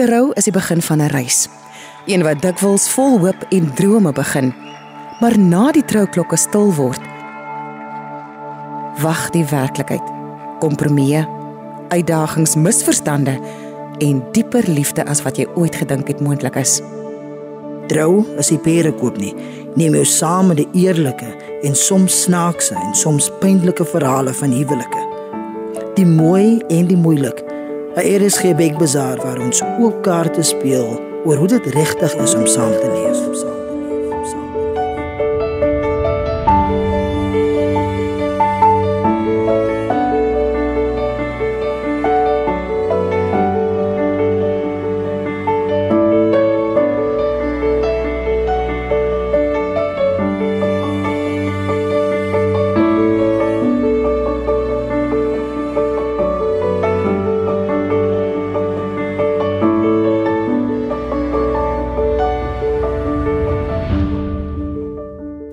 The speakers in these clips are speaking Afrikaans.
Trou is die begin van 'n reis. Een wat dikwels vol hoop en drome begin. Maar na die trouklokke stil word, wag die werklikheid, kompromieë, uitdagings, misverstande en dieper liefde as wat jy ooit gedink het moontlik is. Trou is die perekoop nie. Neem jou saam met die eerlike en soms snaakse en soms pynlike verhale van huwelike. Die mooi en die moeilik. 'n RSG Bekbazaar waar ons oop kaarte speel oor hoe dit regtig is om saam te leef.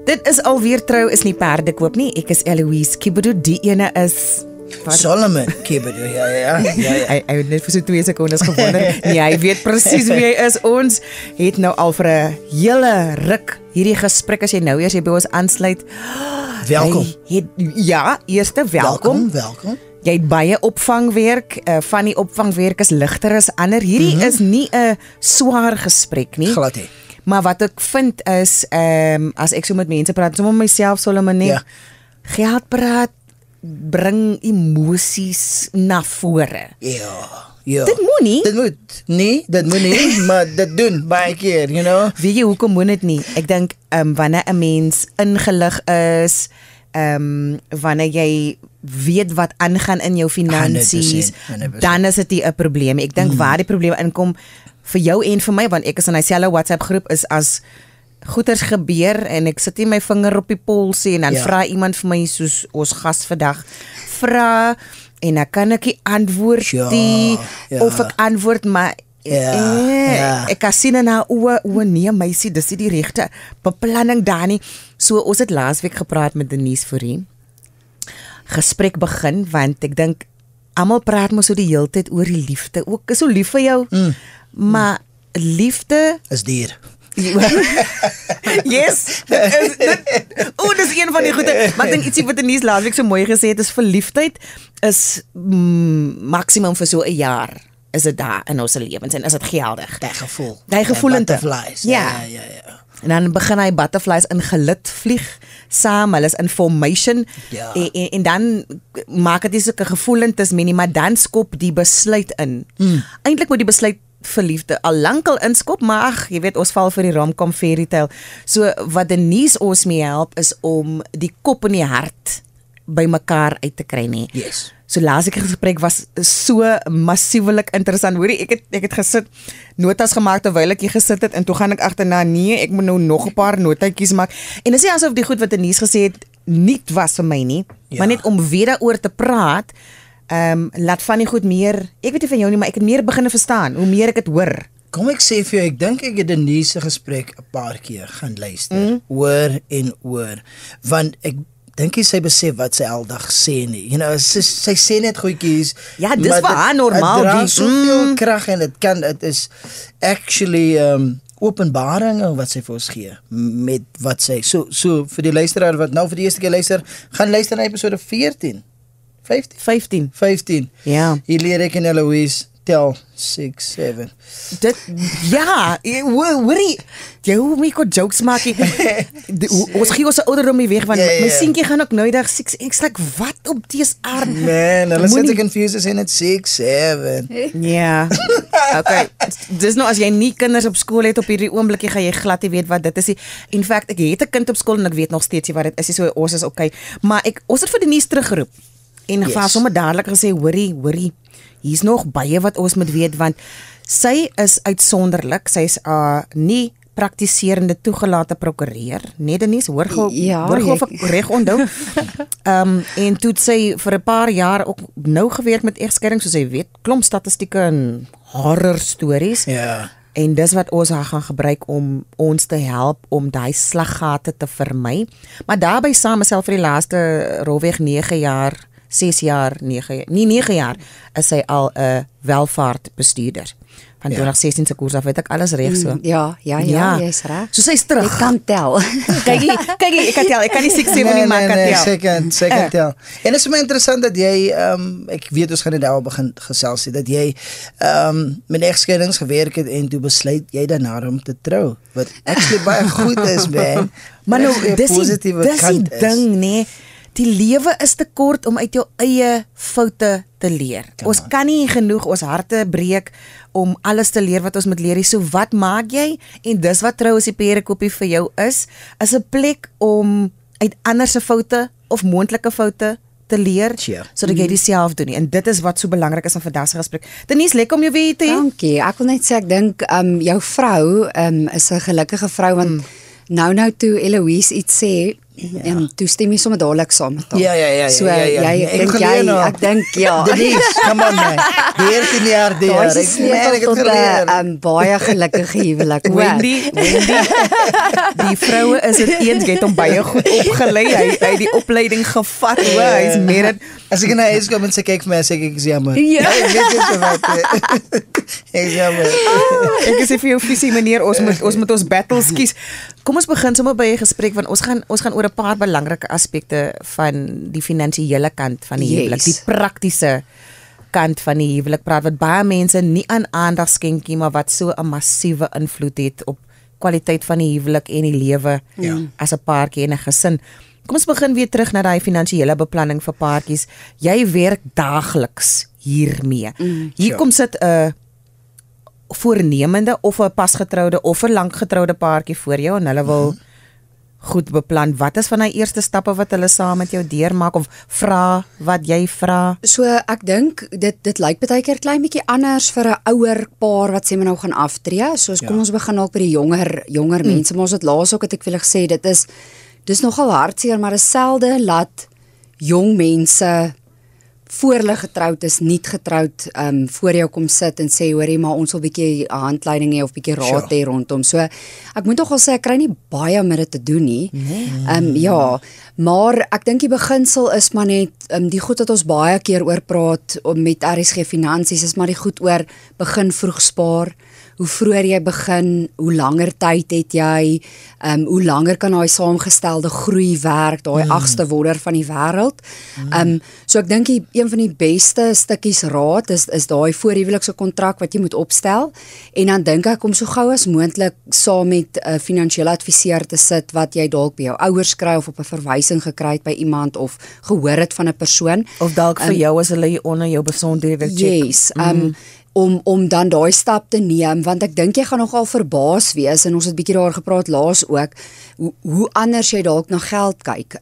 Dit is alweer Trou is nie perdekoop nie. Ek is Eloise Kibedo, die ene is Solomon Kibedo, ja. Hy het net vir so 2 sekondes gewonder. Nee, hy weet presies wie hy is. Ons het nou al vir 'n hele ruk hierdie gesprek as jy nou eers by ons aansluit. Welkom. Eerste welkom. Welkom. Jy het baie opvangwerk, van die opvangwerk is ligter as ander. Hierdie is nie 'n swaar gesprek nie. Glad nie. Maar wat ek vind is, as ek so met mense praat, sommer myself Solomon net, Ja. geld praat, bring emosies na vore. Ja. Dit moet nie. Dit moet nie, maar dit doen baie keer, you know. Weet jy hoekom moet dit nie? Ek dink, wanneer 'n mens ingelig is, wanneer jy weet wat aangaan in jou finansies, 100%. dan is dit nie 'n probleem. Ek dink waar die probleem inkom, vir jou en vir my, want ek is in dieselfde WhatsApp groep, is as goeders gebeur en ek sit nie my vinger op die pols en dan vra iemand vir my soos ons gas vandag vra en dan kan ek nie antwoord nie, of ek antwoord maar ek kan sien in haar oë nee meisie, dis nie die regte beplanning daar nie. So ons het laasweek gepraat met Denise Fourie. Gesprek begin want ek dink almal praat mos so die hele tyd oor die liefde. Ook is so lief vir jou. Maar liefde is duur. Yes. Dis een van die goeie. Maar ek dink ietsie wat Denise laasweek so mooi gesê het is verliefdheid is maksimum vir so 'n jaar. Is dit daar in ons lewens en is dit geldig? Die gevoelente. Ja. En dan begin hy butterflies in gelid vlieg saam, hulle is in formation en dan maak dit nie sulke gevoelentes meer nie, maar dan skop die besluit in. Eintlik moet die besluit vir liefde al lankal inskop, maar ag, jy weet ons val vir die rom-com fairy tale. So wat Denise ons mee help is om die kop en die hart by mekaar uit te kry nie. Yes. So laaste gesprek was so massiewelik interessant. Hoorie, ek het gesit, notas gemaak terwyl ek hier gesit het en toe gaan ek agterna, nee, ek moet nou nog 'n paar notaatjies maak. En dis nie asof die goed wat Denise gesê het nuut was vir my nie, maar net om weer daaroor te praat, laat van die goed meer, ek weet nie van jou nie, maar ek het meer begin verstaan, hoe meer ek het hoor. Kom ek sê vir jou, ek dink ek het Denise se gesprek 'n paar keer gaan luister, oor en oor, want ek dink jy sy besef wat sy aldag sê nie. You know, sy sê net goedjies. Ja, dis vir haar normaal. Dit dra soveel krag en dit is actually openbaring wat sy vir ons gee met wat sy. So vir die luisteraar wat nou vir die eerste keer luister, gaan luister na episode 14. 15. Ja. Hier leer ek en Eloise tel 6, 7. Dit, ja, hoorie, jy hoef my kot jokes maak. Ons gee ons ouderdom nie weg, want my seentjie gaan ook nou dag 6, ek sê, wat op die aard? Man, hulle sit confused en het 6, 7. Ja, okay, dis nou as jy nie kinders op skool het op hierdie oomblikie, gaan jy glad nie weet wat dit is. In fact, ek het 'n kind op skool en ek weet nog steeds wat dit is, so ons is okay. Maar ons het vir Denise teruggeroep en gevra sommer dadelik gesê, hoorie, hier's nog baie wat ons moet weet, want sy is uitsonderlik, sy is nie praktiserende toegelate prokureur, nee Denise, hoor gou of ek reg onthou. En toe het sy vir 'n paar jaar ook nou gewerk met egskeiding, soos sy weet, klomp statistieke en horror stories. Ja. En dis wat ons gaan gebruik om ons te help om daai slaggate te vermy. Maar daarbey saam is sy vir die laaste rolweg 9 jaar is sy al 'n welvaartbestuurder. van 2016 se koers af, weet ek alles reg so. Ja, jy's reg. So sy's terug. Ek kan tel. Kyk, ek kan tel. Ek kan nie 6-7 nie, maar ek kan tel. Ek kan tel. En dit is my interessant dat jy, ek weet ons gaan dit al begin gesels het, dat jy met egskeidings gewerk het en toe besluit jy daarna om te trou. Wat actually baie goed is, man. Maar nou, dis die ding, nee. Die lewe is te kort om uit jou eie foute te leer. Ons kan nie genoeg ons harte breek om alles te leer wat ons moet leer. So wat maak jy? En dis wat Trou as die Perekopie vir jou is 'n plek om uit ander se foute of moontlike foute te leer, sodat jy dit self doen nie. En dit is wat so belangrik is in vandag se gesprek. Denise, lekker om jou weer te hê. Dankie. Ek wil net sê ek dink jou vrou is 'n gelukkige vrou want nou toe Eloise iets sê, en toe stem jy sommer dadelik saam met haar. Ja. So ek dink Denise, come on man. 14 jaar daar. Ek het geleer. Baie gelukkige huwelik. Wendy, die vroue is dit eens, jy het hom baie goed opgelei. Hy het die opleiding gevat, hy's met dit. As ek na huis kom en sy kyk vir my, sê ek is jammer. Ja. Ek weet nie so wat. Ek is jammer. Ek sê vir jou visie meneer, ons moet ons battles kies. Kom ons begin sommer by 'n gesprek want ons gaan oor 'n paar belangrike aspekte van die finansiële kant van die huwelik, die praktiese kant van die huwelik praat wat baie mense nie aan aandag skenk nie, maar wat so 'n massiewe invloed het op kwaliteit van die huwelik en die lewe as 'n paartjie en 'n gesin. Kom ons begin weer terug na daai finansiële beplanning vir paartjies. Jy werk daagliks hiermee. Hier kom sit 'n voornemende of 'n pasgetroude of 'n lankgetroude paartjie voor jou en hulle wil goed beplan. Wat is van die eerste stappe wat hulle saam met jou deurmaak of vra wat jy vra? So ek dink dit lyk baie keer klein bietjie anders vir 'n ouer paar wat sê maar nou gaan aftree. So kom ons begin dalk by die jonger mense, maar ons het laas ook het ek vir hulle gesê dis nogal hartseer, maar is selde laat jong mense voor hulle getroud is, nie getroud, voor jou kom sit en sê, hoorie, maar ons wil bietjie 'n handleiding hê of bietjie raad hê rondom. So, ek moet nogal sê, ek kry nie baie met dit te doen nie. Ja, maar ek dink die beginsel is maar net, die goed wat ons baie keer oor praat, met RSG Finansies, is maar die goed oor begin vroeg spaar. Hoe vroeër jy begin, hoe langer tyd het jy, hoe langer kan daai saamgestelde groei werk, daai 8ste wonder van die wêreld. So ek dink een van die beste stukkies raad is daai voorhuwelikse kontrak wat jy moet opstel, en dan dink ek om so gou as moontlik saam met 'n finansiële adviseur te sit wat jy dalk by jou ouers kry of op 'n verwysing gekry het by iemand of gehoor het van 'n persoon. Of dalk vir jou as hulle onder jou besonderhede check. Yes, om dan daai stap te neem, want ek dink jy gaan nogal verbaas wees, en ons het bietjie daar gepraat laas ook, hoe anders jy dalk na geld kyk.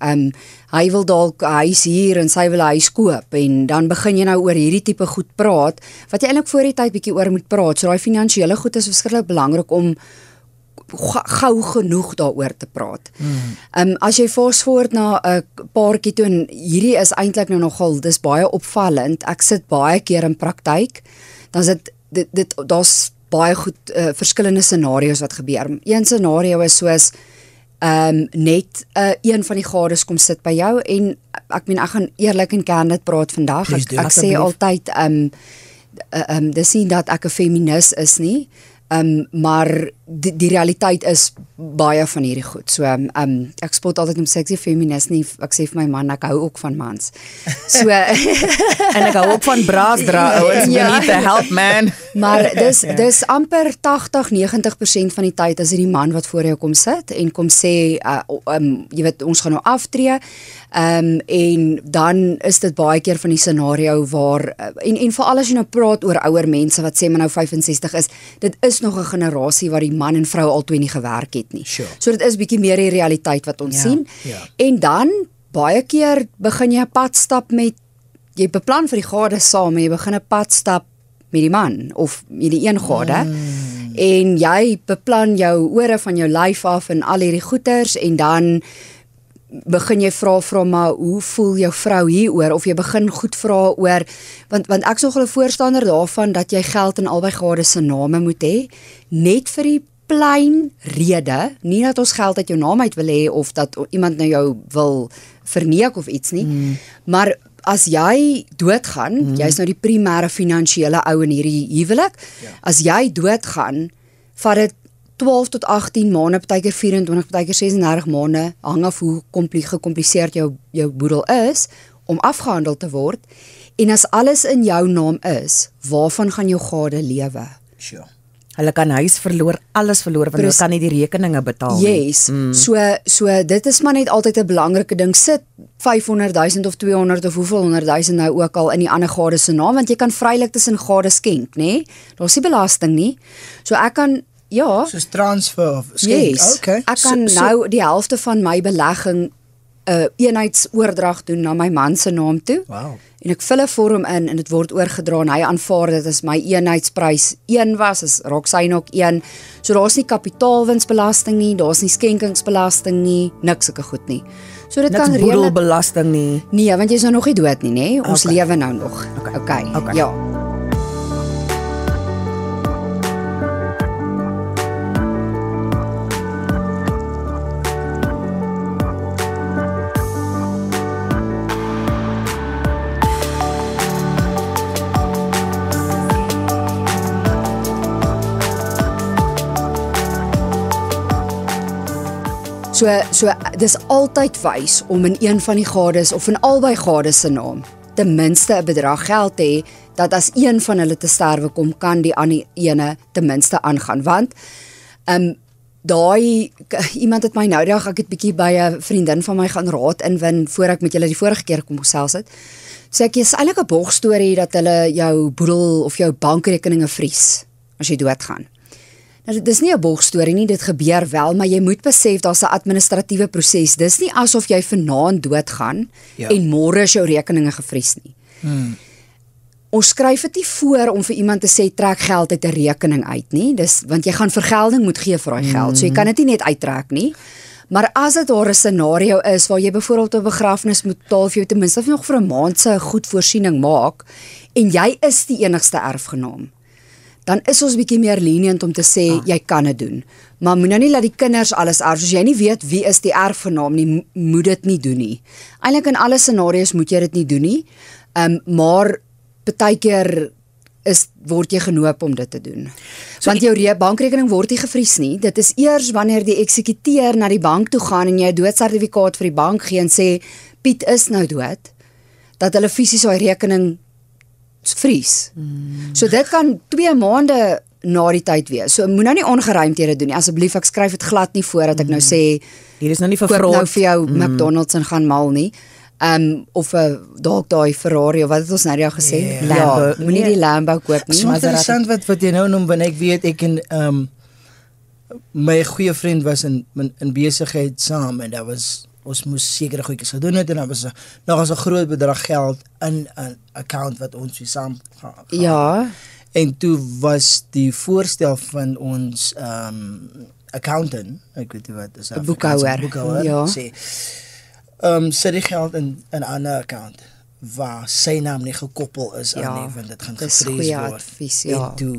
Hy wil dalk 'n huis hier en sy wil 'n huis koop, en dan begin jy nou oor hierdie tipe goed praat, wat jy eintlik voor die tyd bietjie oor moet praat. So daai finansiële goed is verskriklik belangrik om gou genoeg daaroor te praat. As jy fast forward na 'n paartjie toe, en hierdie is eintlik nou nogal, dis baie opvallend, ek sit baie keer in praktyk, dan is daar's baie goed verskillende scenario's wat gebeur. Een scenario is soos net een van die gades kom sit by jou, en ek gaan eerlik en candid praat vandag. Ek sê altyd dis nie dat ek 'n feminis is nie, maar die realiteit is baie van hierdie goed. So ek spot altyd om sê ek is feminist nie, ek sê vir my man ek hou ook van mans. So en ek hou ook van braasdra ouens, we need the help man. Maar dis amper 80-90% van die tyd is dit die man wat voor jou kom sit en kom sê jy weet ons gaan nou aftree, en dan is dit baie keer van die scenario waar en veral as jy nou praat oor ouer mense wat sê maar nou 65 is, dit is nog 'n generasie waar die man en vrou albei nie gewerk het nie. Sure. So dit is bietjie meer die realiteit wat ons sien. En dan baie keer begin jy 'n pad stap met, jy beplan vir die gade saam en jy begin 'n pad stap met die man of met die een gade, en jy beplan jou ore van jou lyf af en al hierdie goeters, en dan begin jy vra maar hoe voel jou vrou hieroor, of jy begin goed vra oor, want ek is nogal 'n voorstander daarvan dat jy geld in albei gades se name moet hê, net vir die plain rede, nie dat ons geld uit jou naam uit wil hê of dat iemand nou jou wil verneek of iets nie, maar as jy doodgaan, jy's nou die primêre finansiële ou in hierdie huwelik. As jy doodgaan, vat dit 12 tot 18 maande, partykeer 24, partykeer 36 maande, hang af hoe gecompliseerd jou boedel is, om afgehandel te word. En as alles in jou naam is, waarvan gaan jou gade lewe? Sure. Hulle kan huis verloor, alles verloor, want hulle kan nie die rekeninge betaal nie. Yes, so dit is maar net altyd 'n belangrike ding. Sit 500,000 of 200 of hoeveel 100,000 nou ook al in die ander gade se naam, want jy kan vrylik tussen gade skenk, nê? Daar's nie belasting nie. So ek kan Soos transfer of skenk. Yes, Okay. ek kan nou die helfte van my belegging eenheidsoordrag doen na my man se naam toe. Wow. En ek vul 'n vorm in en dit word oorgedra en hy aanvaar dit as my eenheidsprys 1 was, is raak sy nog 1. So daar's nie kapitaalwinsbelasting nie, daar's nie skenkingsbelasting nie, niks sulke goed nie. So dit kan Niks boedelbelasting nie. Nee, want jy's nou nog nie dood nie, nê? Ons Okay. lewe nou nog. Okay. Ja. So dis altyd wys om in een van die gades of in albei gades se naam ten minste 'n bedrag geld te hê, dat as een van hulle te sterwe kom, kan die ander ene ten minste aangaan, want iemand het my nou dag, ek het bietjie by 'n vriendin van my gaan raad inwin voor ek met julle die vorige keer kom gesels het. Sê ek, is eintlik 'n borgstorie dat hulle jou boedel of jou bankrekeninge vries as jy doodgaan. Nou, dit is nie 'n borgstorie nie, dit gebeur wel, maar jy moet besef daar's 'n administratiewe proses. Dis nie asof jy vanaand doodgaan en môre is jou rekeninge gevries nie. Ons skryf dit nie voor om vir iemand te sê trek geld uit 'n rekening uit nie, want jy gaan vergelding moet gee vir daai geld, so jy kan dit nie net uittrek nie. Maar as dit daar 'n scenario is waar jy byvoorbeeld 'n begrafnis moet betaal vir jou ten minste nog vir 'n maand se goed voorsiening maak en jy is die enigste erfgenaam, dan is ons bietjie meer lenient om te sê, jy kan dit doen. Maar moet nou nie laat die kinders alles erf, as jy nie weet wie is die erfgenaam nie, moet dit nie doen nie. Eintlik in alle scenario's moet jy dit nie doen nie, maar partykeer word jy genoop om dit te doen. Want jou bankrekening word nie gevries nie, dit is eers wanneer die eksekuteur na die bank toe gaan en jy 'n doodsertifikaat vir die bank gee en sê, Piet is nou dood, dat hulle fisies daai rekening vries. So dit kan 2 maande na die tyd wees. So moet nou nie ongeruimthede doen nie. Asseblief, ek skryf dit glad nie voor dat ek nou sê Hier is nou nie vir koop fraud. nou vir jou McDonald's en gaan mal nie. Of dalk daai Ferrari of wat het ons nou al gesê? Lambo. Moenie die Lambo koop nie. So interessant wat jy nou noem, want ek weet ek en my goeie vriend was in besigheid saam en ons moes sekere goedjies gedoen het en daar was nog as 'n groot bedrag geld in 'n account wat ons weer saam Ja. En toe was die voorstel van ons accountant, ek weet nie wat is dat, boekhouer, ja. Sê, sit die geld in 'n ander account waar sy naam nie gekoppel is aan nie, want dit gaan dis gevrees goeie word. advies, ja. En toe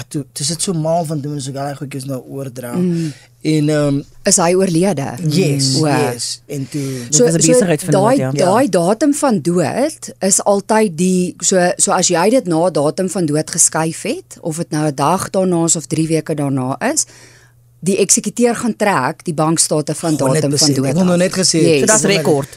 toe is dit so mal van doen, so al goedjies nou oordra. En Is hy oorlede? yes, O. yes. En toe was 'n besigheidsvernoot, ja. Daai datum van dood is altyd die so as jy dit na datum van dood geskuif het, of dit nou 'n dag daarna is of 3 weke daarna is, die eksekuteur gaan trek die bankstate van datum van dood. Ek wil nou net gesê, Yes. So dis rekord.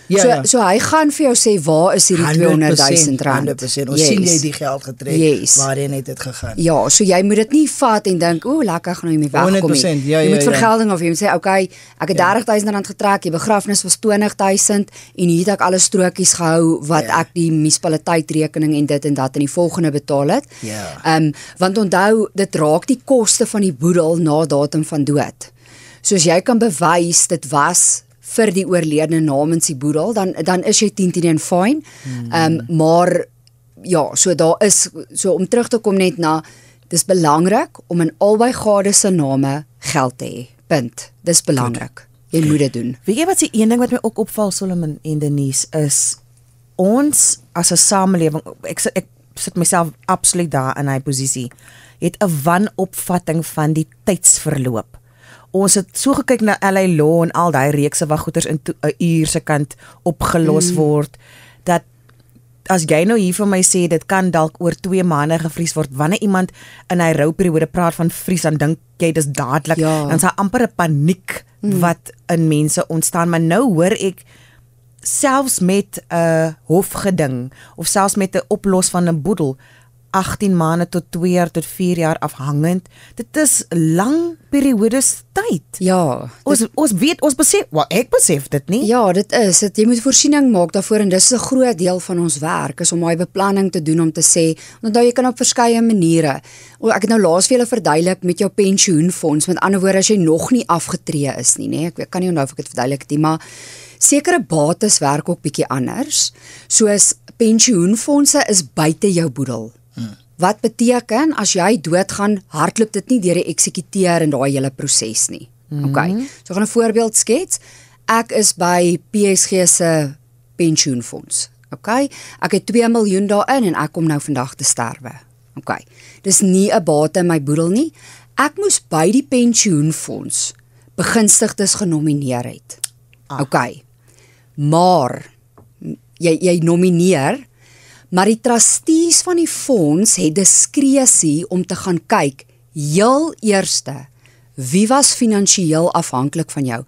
So hy gaan vir jou sê waar is hierdie 200,000 rand? 100%. Ons sien jy die geld getrek, Yes. waarheen het dit gegaan. Ja, so jy moet dit nie vat en dink, o, lekker gaan nou mee wegkom nie. 100%, ja, jy moet ja. vergelding of jy moet sê, okay, ek het 30,000 rand getrek, die begrafnis was 20,000 en hier het ek alle strokies gehou wat ek die munisipaliteitrekening en dit en dat in die volgende betaal het. Ja. Want onthou, dit raak die koste van die boedel na datum van dood. So as jy kan bewys dit was vir die oorledene namens die boedel, dan is jy 10 en fine. Maar ja, so daar is, so om terug te kom net na, dis belangrik om in albei gades se name geld te hê. Punt. Dis belangrik. Jy moet dit doen. Weet jy wat die een ding wat my ook opval, Solomon en Denise, is ons as 'n samelewing, ek sit myself absoluut daar in hy posisie, het 'n wanopvatting van die tydsverloop. Ons het so gekyk na LA Law en al daai reekse wat goeders in 'n uur se kant opgelos word, dat as jy nou hier vir my sê, dit kan dalk oor 2 maande gevries word, wanneer iemand in hy rouperiode praat van vries, dan dink jy dis dadelik, dan is daar amper 'n paniek wat in mense ontstaan, maar nou hoor ek, selfs met 'n hofgeding, of selfs met 'n oplos van 'n boedel, 18 maande tot 2 jaar tot 4 jaar afhangend. Dit is lang periodes tyd. Ja. Ons weet, ons besef, ek besef dit nie. Ja, dit is. Jy moet voorsiening maak daarvoor en dis 'n groot deel van ons werk, is om daai beplanning te doen om te sê, onthou jy kan op verskeie maniere. Ek het nou laas vir julle verduidelik met jou pensioenfonds, met ander woorde as jy nog nie afgetree is nie, nê? Ek kan nie onthou of ek dit verduidelik het nie, maar sekere bates werk ook bietjie anders. Soos pensioenfondse is buite jou boedel. Wat beteken, as jy doodgaan, hardloop dit nie deur die eksekuteur en daai hele proses nie. Okay. So gaan 'n voorbeeld skets. Ek is by PSG se pensioenfonds. Okay. Ek het 2 miljoen daarin en ek kom nou vandag te sterwe. Okay. Dis nie 'n bate in my boedel nie. Ek moes by die pensioenfonds begunstigdes genomineer het. Okay. Maar jy nomineer, maar die trustees van die fonds het diskresie om te gaan kyk, heel eerste, wie was finansiëel afhanklik van jou?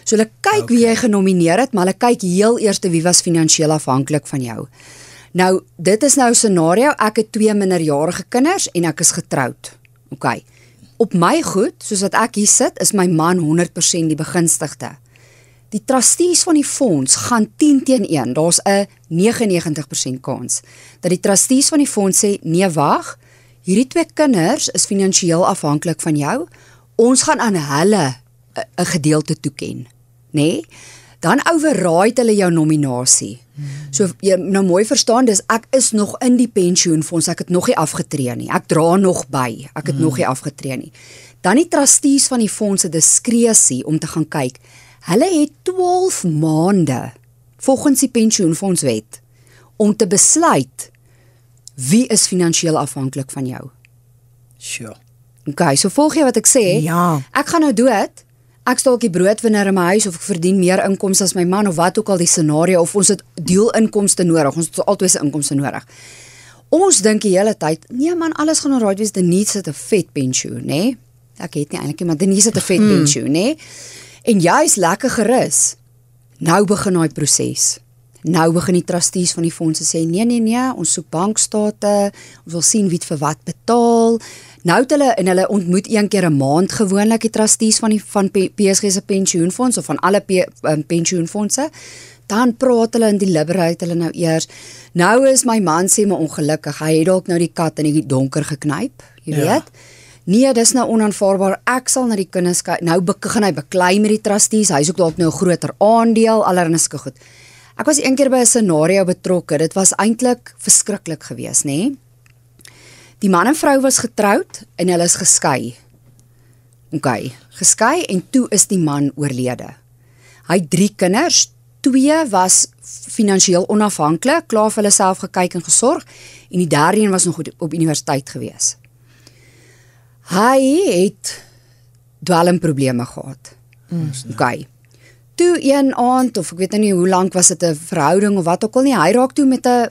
So hulle kyk wie jy genomineer het, maar hulle kyk heel eerste wie was finansiëel afhanklik van jou. Nou, dit is nou 'n scenario, ek het 2 minderjarige kinders en ek is getroud. Okay. Op my goed, soos wat ek hier sit, is my man 100% die begunstigde. Die trustees van die fonds gaan 10-1, daar's 'n 99% kans, dat die trustees van die fonds sê, nee wag, hierdie 2 kinders is finansiëel afhanklik van jou, ons gaan aan hulle 'n gedeelte toeken, nê? Dan override hulle jou nominasie. So jy nou mooi verstaan, dis ek is nog in die pensioenfonds, ek het nog nie afgetree nie, ek dra nog by, ek het nog nie afgetree nie. Dan die trustees van die fonds se diskresie om te gaan kyk, hulle het 12 maande, volgens die pensioenfondswet, om te besluit, wie is finansiëel afhanklik van jou. Sure. Okay, so volg jy wat ek sê? Ja. Ek gaan nou dood, ek stalk die broodwinner in my huis, of ek verdien meer inkomste as my man, of wat ook al die scenario, of ons het deelinkomste nodig, ons het altyd se inkomste nodig. Ons dink die hele tyd, nee man, alles gaan alright wees, Denise het 'n vet pensioen, nê? Ek het nie eintlik nie, maar Denise het 'n vet pensioen, nê? En jy is lekker gerus. Nou begin daai proses. Nou begin die trustees van die fondse sê, nee, ons soek bankstate, ons wil sien wie het vir wat betaal. Nou het hulle ontmoet 1 keer 'n maand gewoonlik die trustees van PSG se pensioenfonds of van alle pensioenfondse. Dan praat hulle en deliberate hulle nou eers. Nou is my man sê my ongelukkig, hy het dalk nou die kat in die donker geknyp, jy weet. Nee, dis nou onaanvaarbaar. Ek sal na die kinders kyk. Nou begin hy beklei met die trustees. Hy is ook dalk nou 'n groter aandeel, allerlei sulke goed. Ek was een keer by 'n scenario betrokke. Dit was eintlik verskriklik geweest, nê? Die man en vrou was getroud en hulle is geskei. Okay, geskei en toe is die man oorlede. Hy het 3 kinders, 2 was finansiëel onafhanklik, klaar vir hulle self gekyk en gesorg en die 3de een was nog op universiteit gewees. Hy het dwelmprobleme gehad. Okay. Toe een aand, of ek weet nie hoe lank was dit 'n verhouding of wat ook al nie, hy raak toe met 'n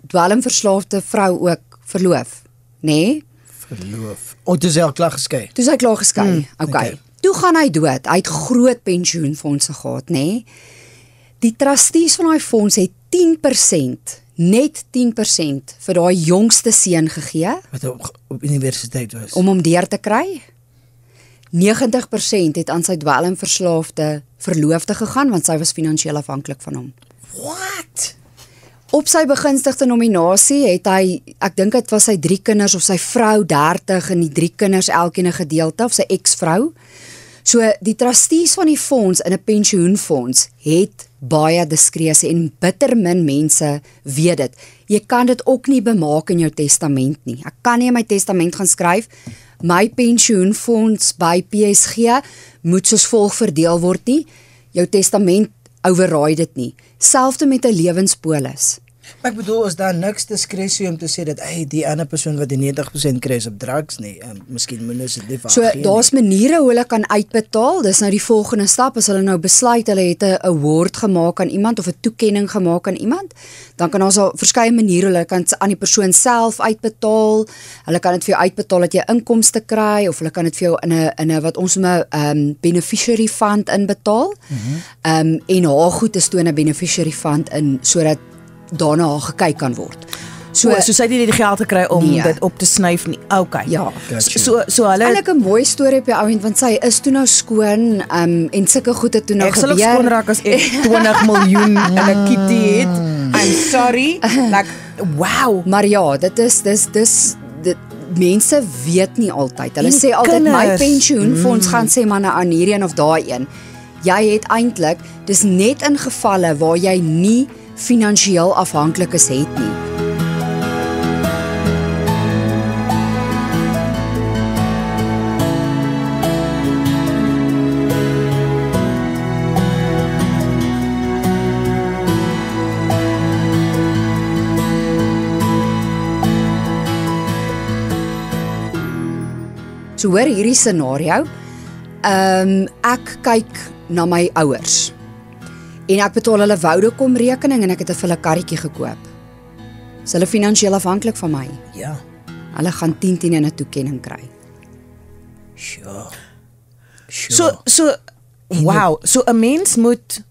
dwelmverslaafde vrou ook verloof, nê? Verloof. Toe is hy al klaar geskei. Toe is hy klaar geskei. Okay. Toe gaan hy dood. Hy het groot pensioenfondse gehad, nê? Die trustees van daai fonds het 10%, net 10% vir daai jongste seun gegee. Wat op universiteit was. Om hom deur te kry. 90% het aan sy dwelmverslaafde verloofde gegaan, want sy was finansiëel afhanklik van hom. What? Op sy begunstigde nominasie het hy, ek dink dit was sy 3 kinders of sy vrou 30 en die 3 kinders elkeen 'n gedeelte, of sy ex-vrou. So die trustees van die fonds in 'n pensioenfonds het baie diskresie en bitter min mense weet dit. Jy kan dit ook nie bemaak in jou testament nie. Ek kan nie in my testament gaan skryf, my pensioenfonds by PSG moet soos volg verdeel word nie. Jou testament override dit nie. Selfs met 'n lewenspolis. Maar ek bedoel, is daar niks diskresie om te sê dat die ander persoon wat die 90% kry is op drugs nie, miskien moet ons dit nie vir So haar gee daar's maniere hoe hulle kan uitbetaal. Dis nou die volgende stap as hulle nou besluit hulle het 'n award gemaak aan iemand of 'n toekenning gemaak aan iemand, dan kan ons al verskeie maniere hulle kan aan die persoon self uitbetaal. Hulle kan dit vir jou uitbetaal dat jy inkomste kry of hulle kan dit vir jou in 'n wat ons noem 'n beneficiary fund inbetaal. En haar goed is toe in 'n beneficiary fund in sodat daarna haar gekyk kan word. So sy het nie die geld gekry om Nee. dit op te snyf nie. Okay. Ja. So hulle Eintlik 'n mooi storie op die ouend want sy is toe nou skoon en sulke goed het toe nou ek sal ook gebeur. skoon raak as ek 20 miljoen in 'n kitty het. I'm sorry. Like wow. Maar ja, dit mense weet nie altyd. Hulle En sê altyd my kinders. pensioenfonds gaan sê maar nou aan hierdie een of daai een. Jy het eintlik dis net in gevalle waar jy nie finansiëel afhanklik is het nie. So hoor hierdie scenario. Ek kyk na my ouers. En ek betaal hulle Vodacom rekening en ek het vir hulle 'n karretjie gekoop. Is hulle finansiëel afhanklik van my? Ja, Hulle gaan 10 in 'n toekenning kry. sure. So wow, so 'n mens moet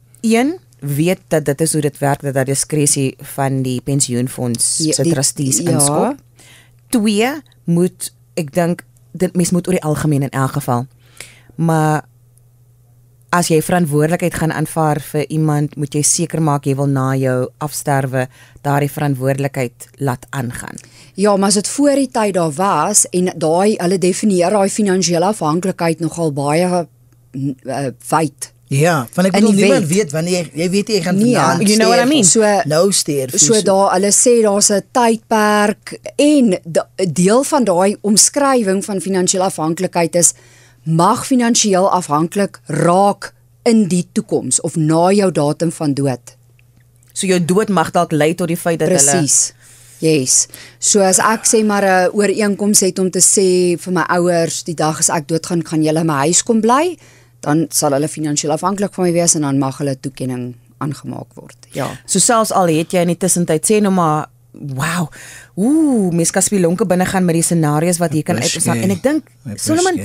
weet dat dit is hoe dit werk, dat daar diskresie van die pensioenfonds se trustees inskop. 2 moet ek dink dit mens moet oor die algemeen in elk geval. Maar as jy verantwoordelikheid gaan aanvaar vir iemand, moet jy seker maak jy wil na jou afsterwe daardie verantwoordelikheid laat aangaan. Ja, maar as dit voor die tyd daar was en hulle definieer daai finansiële afhanklikheid nogal baie wyd. Ja, van ek In bedoel die niemand wet. weet wanneer jy weet jy gaan Nee, vandaan you know what I mean? Nou sterf. So daar hulle sê daar's 'n tydperk en 'n deel van daai omskrywing van finansiële afhanklikheid is mag finansiëel afhanklik raak in die toekoms of na jou datum van dood. So jou dood mag dalk lei tot die feit dat Presies. Yes. So as ek sê maar 'n ooreenkoms het om te sê vir my ouers die dag as ek doodgaan gaan julle in my huis kom bly, dan sal hulle finansiëel afhanklik van my wees en dan mag hulle toekenning aangemaak word. Ja. So selfs al het jy in die tussentyd sê nou maar wow. Mens kan spelonke binne gaan met die scenario's wat hier kan uitstaan en ek dink Solomon,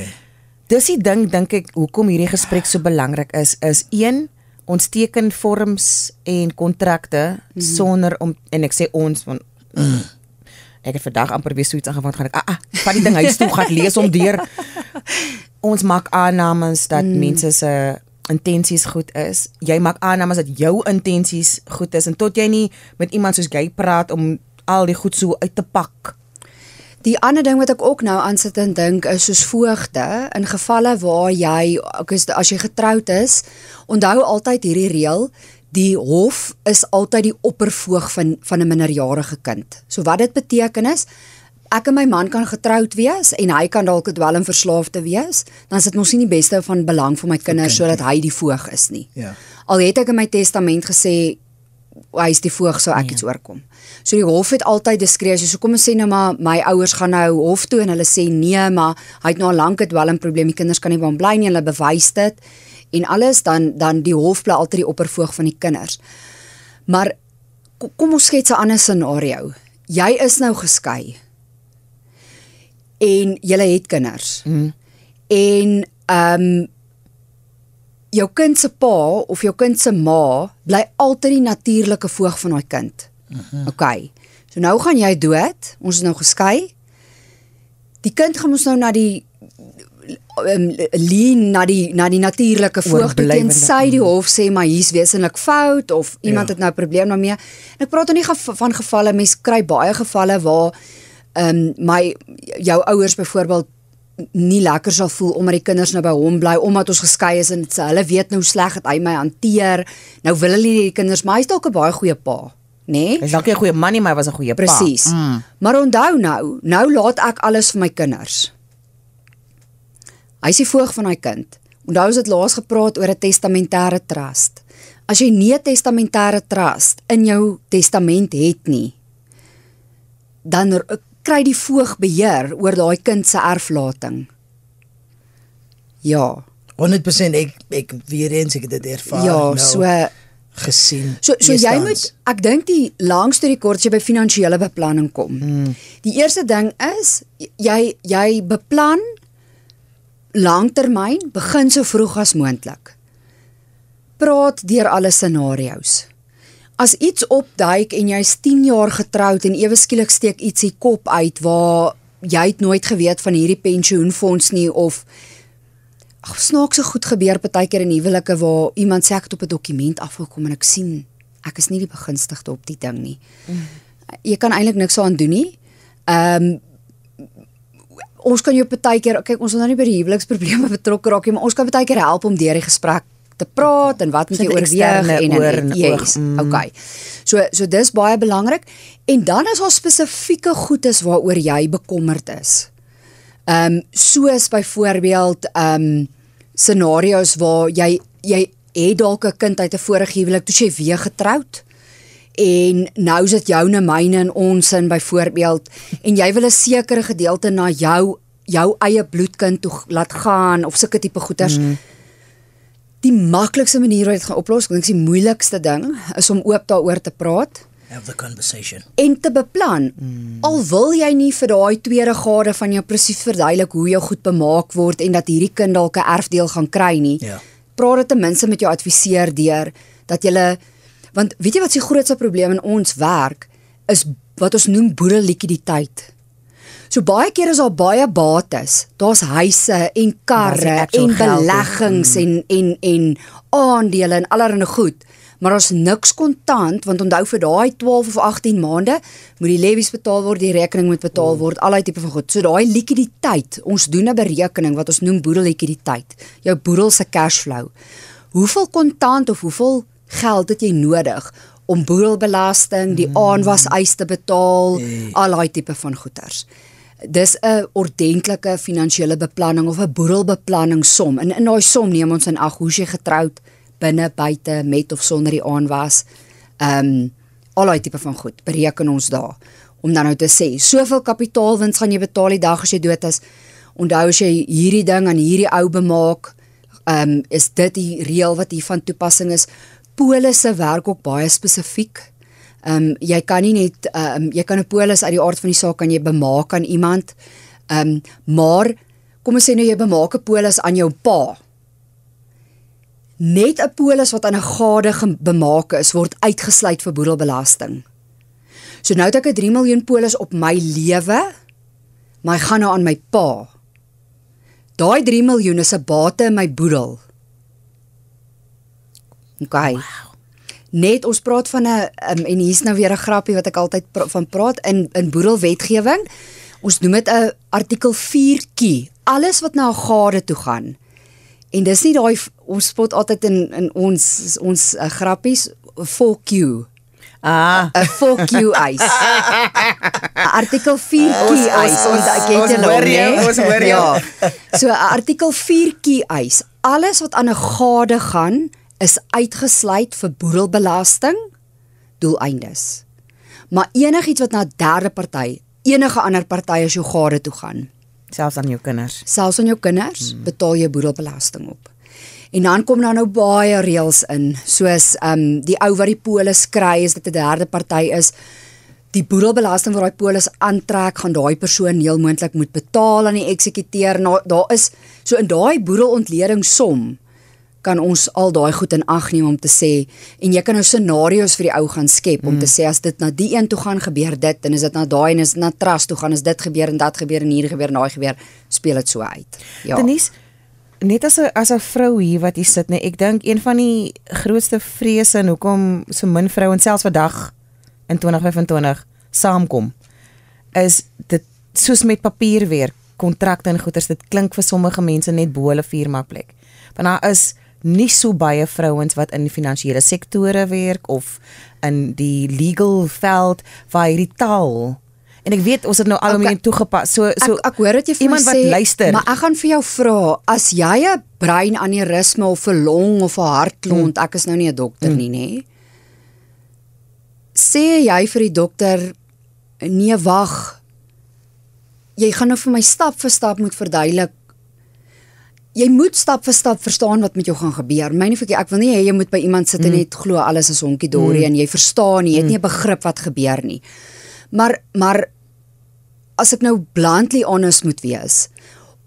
dis die ding dink ek hoekom hierdie gesprek so belangrik is 1 ons teken vorms en kontrakte sonder om en ek sê ons want ek het vandag amper weer so iets aangevang gaan ek vat die ding huis toe gaan lees om deur. Ons maak aannames dat mense se intensies goed is. Jy maak aannames dat jou intensies goed is en tot jy nie met iemand soos jy praat om al die goed so uit te pak. Die ander ding wat ek ook nou aan sit en dink is soos voogde in gevalle waar jy as jy getroud is, onthou altyd hierdie reël, die hof is altyd die oppervoog van 'n minderjarige kind. So wat dit beteken is, ek en my man kan getroud wees en hy kan dalk 'n dwelmverslaafde wees, dan is dit mos nie die beste van belang vir my kinders sodat hy die voog is nie. Ja. Al het ek in my testament gesê hy is die voog sou ek iets oorkom. So die hof het altyd diskresie. So kom ons sê nou maar my ouers gaan nou hof toe en hulle sê nee, maar hy het nou al lank 'n dwelmprobleem, die kinders kan nie by hom bly nie, hulle bewys dit en alles dan die hof bly altyd die oppervoog van die kinders. Maar kom ons skets 'n ander scenario. Jy is nou geskei. En julle het kinders. En jou kind se pa of jou kind se ma bly altyd die natuurlike voog van daai kind. Okay. So nou gaan jy dood, ons is nou geskei. Die kind gaan ons nou na die leen na die natuurlike voog toe tensy die hof sê maar hier's wesenlik fout of iemand het nou 'n probleem daarmee. En ek praat nou nie van gevalle, mense kry baie gevalle waar jou ouers byvoorbeeld nie lekker sal voel omdat die kinders nou by hom bly omdat ons geskei is en hulle weet nou sleg dat hy my hanteer. Nou wil hulle die kinders, maar hy's dalk 'n baie goeie pa, nê? Hy's dalk nie 'n goeie man nie, maar hy was 'n goeie pa. Presies. Maar onthou nou laat ek alles vir my kinders. Hy is die voog van hy kind. Onthou ons het laas gepraat oor 'n testamentêre trust. as jy nie 'n testamentêre trust in jou testament het nie, dan kry die voog beheer oor daai kind se erflating. Ja. 100% ek weer eens ek het dit ervaar Ja, so gesien. So jy moet, ek dink die lang storie kort as jy by finansiële beplanning kom. Die eerste ding is jy beplan langtermyn, begin so vroeg as moontlik. Praat deur alle scenario's. As iets opduik en jy's 10 jaar getroud en ewe skielik steek iets die kop uit waar jy het nooit geweet van hierdie pensioenfonds nie of snaakse goed gebeur partykeer in huwelike waar iemand sê ek het op 'n dokument afgekom en ek sien ek is nie die begunstigde op die ding nie. Jy kan eintlik niks aan doen nie. Ons kan jou partykeer, kyk ons wil nou nie by die huweliksprobleme betrokke raak nie, maar ons kan partykeer help om deur die gesprek te praat en wat moet jy oorweeg en yes, okay. So dis baie belangrik en dan is daar spesifieke goedes waaroor jy bekommerd is. Soos byvoorbeeld scenario's waar jy het dalk 'n kind uit 'n vorige huwelik toe jy weer getroud en nou is dit joune myne en ons in byvoorbeeld en jy wil 'n sekere gedeelte na jou eie bloedkind toe laat gaan of sulke tipe goeders. Die maklikste manier hoe dit gaan oplos, ek dink die moeilikste ding is om oop daaroor te praat. Have the conversation. En te beplan. Al wil jy nie vir daai tweede gade van jou presies verduidelik hoe jou goed bemaak word en dat hierdie kind dalk 'n erfdeel gaan kry nie. Ja. Praat dit ten minste met jou adviseur deur dat jy, want weet jy wat se grootste probleem in ons werk is wat ons noem boedellikwiditeit. So baie keer is daar baie bates. Daar's huise en karre en beleggings en aandele en allerlei goed. Maar ons niks kontant, want onthou vir daai 12 of 18 maande moet die levies betaal word, die rekening moet betaal word, al die tipe van goed. So daai likwiditeit, ons doen 'n berekening wat ons noem boedellikwiditeit, jou boedel se cashflow. Hoeveel kontant of hoeveel geld het jy nodig om boedelbelasting, die aanwas-eis te betaal, al daai tipe van goeders. Dis 'n ordentlike finansiële beplanning of 'n boedelbeplanningssom. En in daai som neem ons in ag hoe jy getroud, binne, buite, met of sonder die aanwas. Al daai tipe van goed bereken ons daar. Om dan nou te sê, soveel kapitaalwins gaan jy betaal die dag as jy dood is. Onthou as jy hierdie ding aan hierdie ou bemaak, is dit die reël wat hier van toepassing is. Polisse werk ook baie spesifiek. Jy kan nie net, jy kan 'n polis uit die aard van die saak kan jy bemaak aan iemand, maar kom ons sê nou jy bemaak 'n polis aan jou pa. Net 'n polis wat aan 'n gade bemaak is, word uitgesluit vir boedelbelasting. So nou het ek 'n 3 miljoen polis op my lewe, maar hy gaan nou aan my pa. Daai 3 miljoen is 'n bate in my boedel. Okay. Wow. Net ons praat van 'n en hier's nou weer 'n grappie wat ek altyd van praat in boedelwetgewing. Ons noem dit 'n artikel 4Q. Alles wat na 'n gade toe gaan. En dis nie daai ons spot altyd in ons grappies 4Q. 'n 4Q eis. Artikel 4Q eis. Ons hoor jou. So 'n artikel 4Q eis. Alles wat aan 'n gade gaan is uitgesluit vir boedelbelasting doeleindes. Maar enigiets wat na 'n derde party, enige ander party as jou gade toe gaan, selfs aan jou kinders. Selfs aan jou kinders betaal jy boedelbelasting op. En dan kom daar nou baie reëls in, soos die ou wat die polis kry, is dit 'n derde party is, die boedelbelasting wat daai polis aantrek, gaan daai persoon heel moontlik moet betaal aan die eksekuteur. Nou, daar is, so in daai boedelontledingsom, kan ons al daai goed in ag neem om te sê, en jy kan nou scenario's vir die ou gaan skep, om te sê, as dit na die een toe gaan, gebeur dit, en is dit na daai, en is dit na trust toe gaan, is dit gebeur, en dat gebeur, en hier gebeur, en daai gebeur, speel dit so uit. Ja. Denise, net as 'n vrou hier wat hier sit, nee, ek dink een van die grootste vrese en hoekom so min vrouens selfs vandag in 2025 saamkom, is dit soos met papierwerk, kontrakte en goeders, dit klink vir sommige mense net bo hulle vuurmakplek. Want daar is nie so baie vrouens wat in finansiële sektore werk of in die legal veld waar hierdie taal En ek weet ons het nou alomheen toegepas. So ek hoor dit jy vir iemand my wat sê, luister. maar ek gaan vir jou vra, as jy 'n breinaneurysme of 'n long of 'n hartklont, ek is nou nie 'n dokter nie, nê? Sê jy vir die dokter, nee, wag. Jy gaan nou vir my stap vir stap moet verduidelik. Jy moet stap vir stap verstaan wat met jou gaan gebeur. Myne vir ek wil nie hê jy moet by iemand sit en net glo alles is honkie-dorie en jy verstaan nie, jy het nie 'n begrip wat gebeur nie. Maar as ek nou bluntly honest moet wees,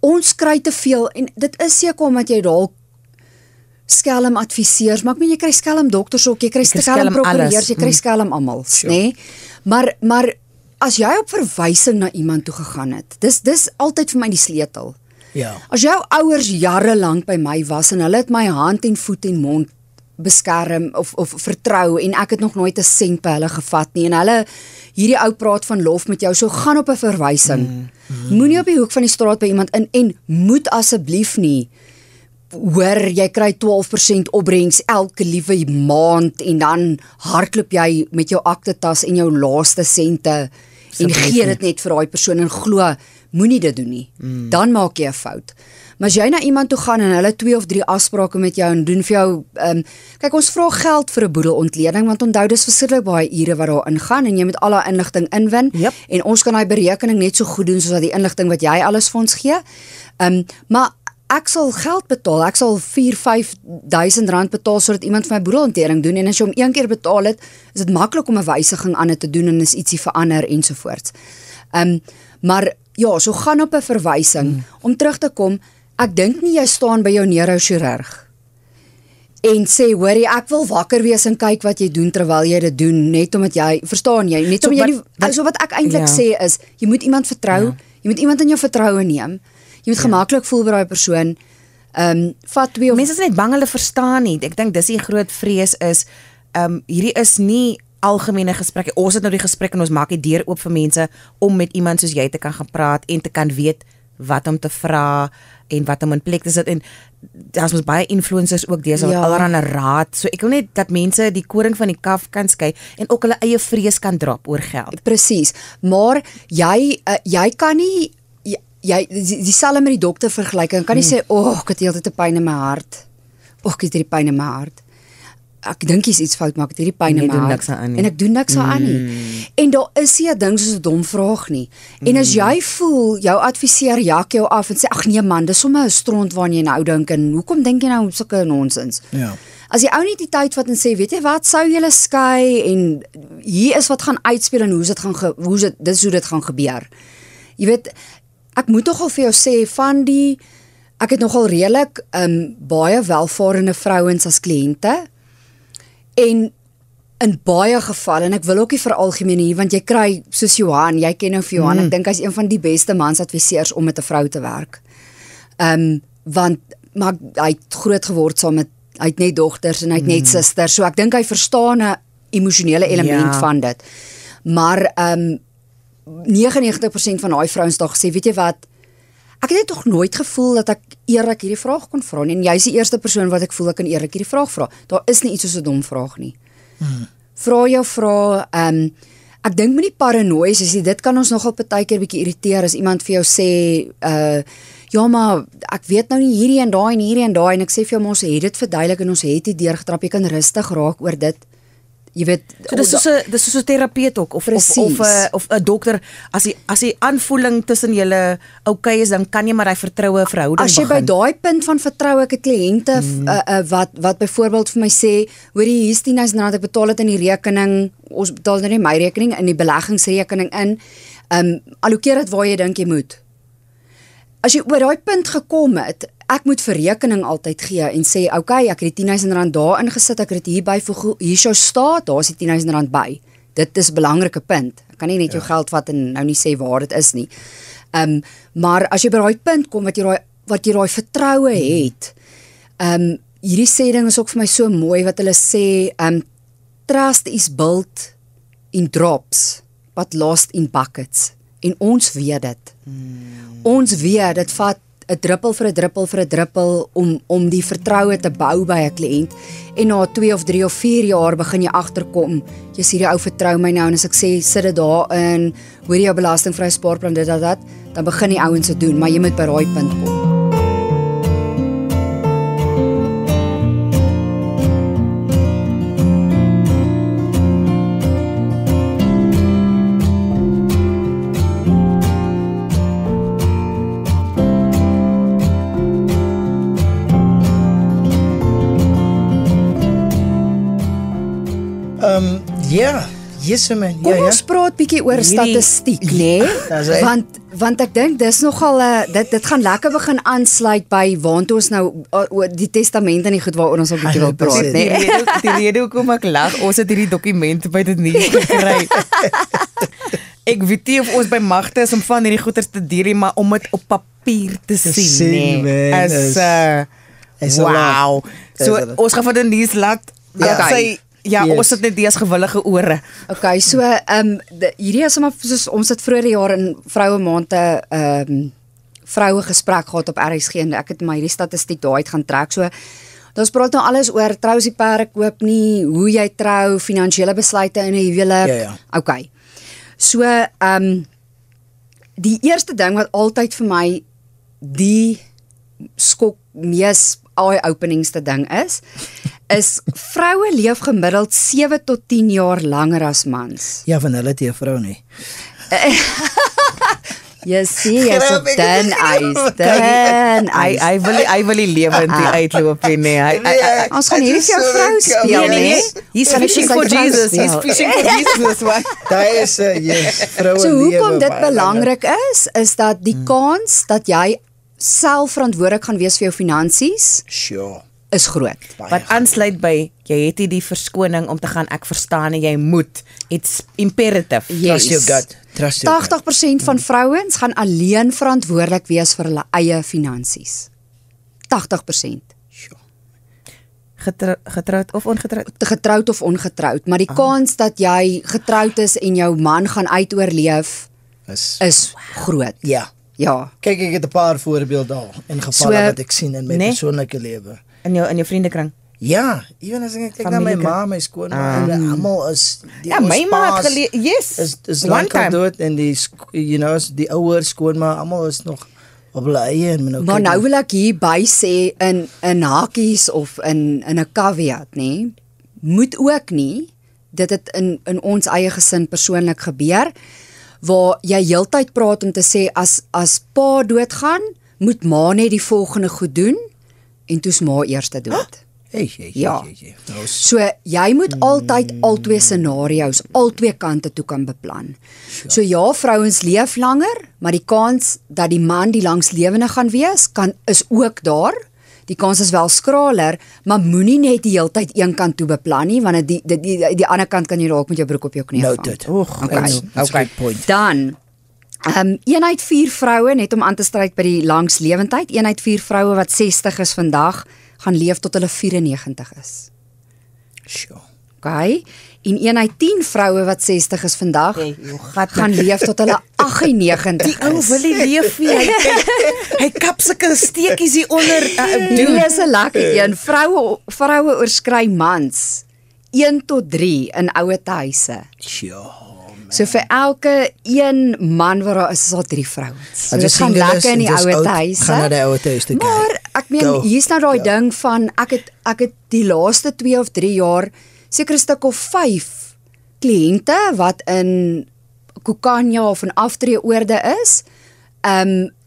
ons kry te veel en dit is seker omdat jy dalk skelm adviseurs, maar ek meen jy kry skelm dokters ook, jy kry skelm prokureurs, jy kry skelm almal, nê? Maar as jy op verwysing na iemand toe gegaan het, dis altyd vir my die sleutel. Ja. As jou ouers jare lank by my was en hulle het my hand en voet en mond beskerm of vertrou en ek het nog nooit 'n sent by hulle gevat nie en hulle hierdie ou praat van lof met jou, so gaan op 'n verwysing. Moenie op die hoek van die straat by iemand in en moet asseblief nie hoor jy kry 12% opbrengs elke liewe maand en dan hardloop jy met jou aktetas en jou laaste sente en gee dit net vir daai persoon en glo moenie dit doen nie. Dan maak jy 'n fout. Maar as jy na iemand toe gaan en hulle 2 of 3 afsprake met jou en doen vir jou kyk ons vra geld vir 'n boedelontleding want onthou dis verskriklik baie ure wat daar ingaan en jy moet al daai inligting inwin en ons kan daai berekening net so goed doen soos wat die inligting wat jy alles vir ons gee. Maar ek sal geld betaal, ek sal 4-5 rand betaal sodat iemand vir my boedelontleding doen en as jy hom een keer betaal het, is dit maklik om 'n wysiging aan dit te doen en is ietsie verander ensovoorts. Maar ja, so gaan op 'n verwysing. Om terug te kom, ek dink nie jy staan by jou neurochirurg en sê, hoorie, ek wil wakker wees en kyk wat jy doen terwyl jy dit doen, net omdat jy, verstaan jy, net omdat jy nie, so wat ek eintlik sê is, jy moet iemand vertrou, jy moet iemand in jou vertroue neem, jy moet gemaklik voel by daai persoon, vat 2 of... Mense is net bang hulle verstaan nie, ek dink dis die groot vrees is, hierdie is nie algemene gesprekke, ons het nou die gesprek en ons maak die deur oop vir mense om met iemand soos jy te kan gaan praat en te kan weet wat om te vra en wat om in plek te sit en daar's mos baie influencers ook deesdae wat allerhande raad, so ek wil net dat mense die koring van die kaf kan skei en ook hulle eie vrees kan drop oor geld. Presies, maar jy kan nie jy dieselfde met die dokter vergelyk en kan nie sê, ek het heeltyd 'n pyn in my hart. Ek het hierdie pyn in my hart. Ek dink jy's iets fout, maar ek het hierdie pyn in my hart. En ek doen niks aan nie. En daar is nie 'n ding soos 'n dom vraag nie. En as jy voel, jou adviseer jak jou af en sê, ag nee man, dis sommer 'n stront waarna jy nou dink en hoekom dink jy nou sulke nonsens? Ja. As jy ou nie die tyd vat en sê, weet jy wat, sou julle skei en hier is wat gaan uitspeel en hoe dit gaan gebeur. Jy weet, ek moet nogal vir jou sê, ek het nogal redelik baie welvarende vrouens as kliënte en in baie gevalle, en ek wil ook nie veralgemeen hier, want jy kry, soos Johan, jy ken nou vir Johan, ek dink hy is een van die beste mansadviseurs om met 'n vrou te werk. Maar hy het groot geword saam met, hy het net dogters en hy het net susters, so ek dink hy verstaan 'n emosionele element van dit. Maar 99% van daai vrouens daar gesê, weet jy wat, ek het nog nooit gevoel dat ek eerlik hierdie vraag kon vra nie, en jy is die eerste persoon wat ek voel ek kan eerlik hierdie vraag vra. Daar is nie iets soos 'n dom vraag nie. Vra jou vrae, ek dink met die paranoïes, dit kan ons nogal partykeer bietjie irriteer as iemand vir jou sê, ja maar, ek weet nou nie hierdie en daai en ek sê vir jou, maar ons het dit verduidelik en ons het dit deurgetrap, jy kan rustig raak oor dit. Jy weet, so dis soos 'n terapeut ook of 'n dokter, as die aanvoeling tussen julle okay is, dan kan jy maar daai vertroue verhouding begin. As jy by daai punt van vertroue, ek het kliënte wat byvoorbeeld vir my sê, hoorie, hier's 10,000 rand, ek betaal dit in die rekening, ons betaal nou nie my rekening, in die beleggingsrekening in, allokeer dit waar jy dink jy moet. As jy oor daai punt gekom het, ek moet vir rekening altyd gee en sê, okay, ek het die 10,000 rand daar ingesit, ek het dit hier byvoeg, hier jou staat, daar is die 10,000 rand by. Dit is 'n belangrike punt. Ek kan nie net jou geld vat en nou nie sê waar dit is nie. Maar as jy by daai punt kom, wat jy daai vertroue het, hierdie sê ding is ook vir my so mooi, wat hulle sê, trust is built in drops, but lost in buckets. En ons weet dit. Ons weet, dit vat 'n druppel vir 'n druppel vir 'n druppel om die vertroue te bou by 'n kliënt. En na 2 of 3 of 4 jaar begin jy agterkom, jy's hierdie ou vertrou my nou en as ek sê sit dit daarin, hoor jy jou belastingvrye spaarplan dit dat, dan begin die ouens dit doen, maar jy moet by daai punt kom. Ja, yes man. Kom ons praat bietjie oor statistiek, nê? Want ek dink dis nogal dit gaan lekker begin aansluit by waantoe ons nou oor die testament en die goed waaroor ons ook bietjie wil praat, nê? Die rede hoekom ek lag, ons het hierdie dokument by dit nie gekry. Ek weet nie of ons by magte is om van hierdie goeders te deel, maar om dit op papier te sien, nê? Is wow. So ons gaan vir Denise laat sy ons het net die as gewillige ore. Okay, so hierdie is maar soos ons het vroeër jaar in vroue maande vroue gesprek gehad op RSG en ek het maar hierdie statistiek daar uit gaan trek. So ons praat nou alles oor trou as die perde koop nie, hoe jy trou, finansiële besluite in 'n huwelik. Ja. Okay. So die eerste ding wat altyd vir my die skok mees eye-openingste ding is vroue leef gemiddeld 7 tot 10 jaar langer as mans. Ja, van hulle het jy 'n vrou nie. Jy sien, jy's op dan Hy wil die lewend die uitloop nie. Ons gaan hierdie vir jou vrou speel, nee. He's fishing for Jesus. He's fishing for Jesus. Daai is yes, vroue so lewe. Hoekom dit belangrik is dat die kans dat jy self verantwoordelik gaan wees vir jou finansies, sure, is groot. Wat aansluit by, jy het nie die verskoning om te gaan, ek verstaan en jy moet, it's imperative. Trust your gut. 80% van vrouens gaan alleen verantwoordelik wees vir hulle eie finansies. 80%. Sure. Getroud of ongetroud? Getroud of ongetroud, maar die kans dat jy getroud is en jou man gaan uitoorleef is groot. Ja. Ja. Kyk, ek het 'n paar voorbeelde al in gevalle wat ek sien in my persoonlike lewe. In jou vriendekring? Ja, ewen as ek kyk na my ma, my skoonma, almal is my ma het yes. Is lang dood en die die ouer skoonma, almal is nog op hulle eie en nou. Maar nou wil ek hier by sê in hakies of in 'n caveat, nê? Moet ook nie dit het in ons eie gesin persoonlik gebeur waar jy heeltyd praat om te sê as pa doodgaan, moet ma net die volgende goed doen en toe's ma eers te dood. Ja. So jy moet altyd albei scenario's, albei kante toe kan beplan. Sure. So ja, vrouens leef langer, maar die kans dat die man die langslewende gaan wees, is ook daar. Die kans is wel skraler, maar moenie net die hele tyd een kant toe beplan nie, want die ander kant kan jy dalk met jou broek op jou knie vang. Okay. Point. Dan 1 uit 4 vroue, net om aan te stryk by die langslewendheid, 1 uit 4 vroue wat 60 is vandag, gaan leef tot hulle 94 is. Sure. Okay. En 1 uit 10 vroue wat 60 is vandag, gaan leef tot hulle 98 Die ou wil nie leef nie. Hy kap sulke steekies hier onder. Dit is 'n lekker een. Vroue oorskry mans 1 tot 3 in ouer huise. Sure. So vir elke een man wat daar is daar 3 vrouens. So dit gaan lekker in die ouer huise. Gaan na die ouer huis toe kyk. Maar ek meen, hier's nou daai ding van ek het die laaste 2 of 3 jaar seker 'n stuk of 5 kliënte wat in Kukanya of in aftreeoorde is,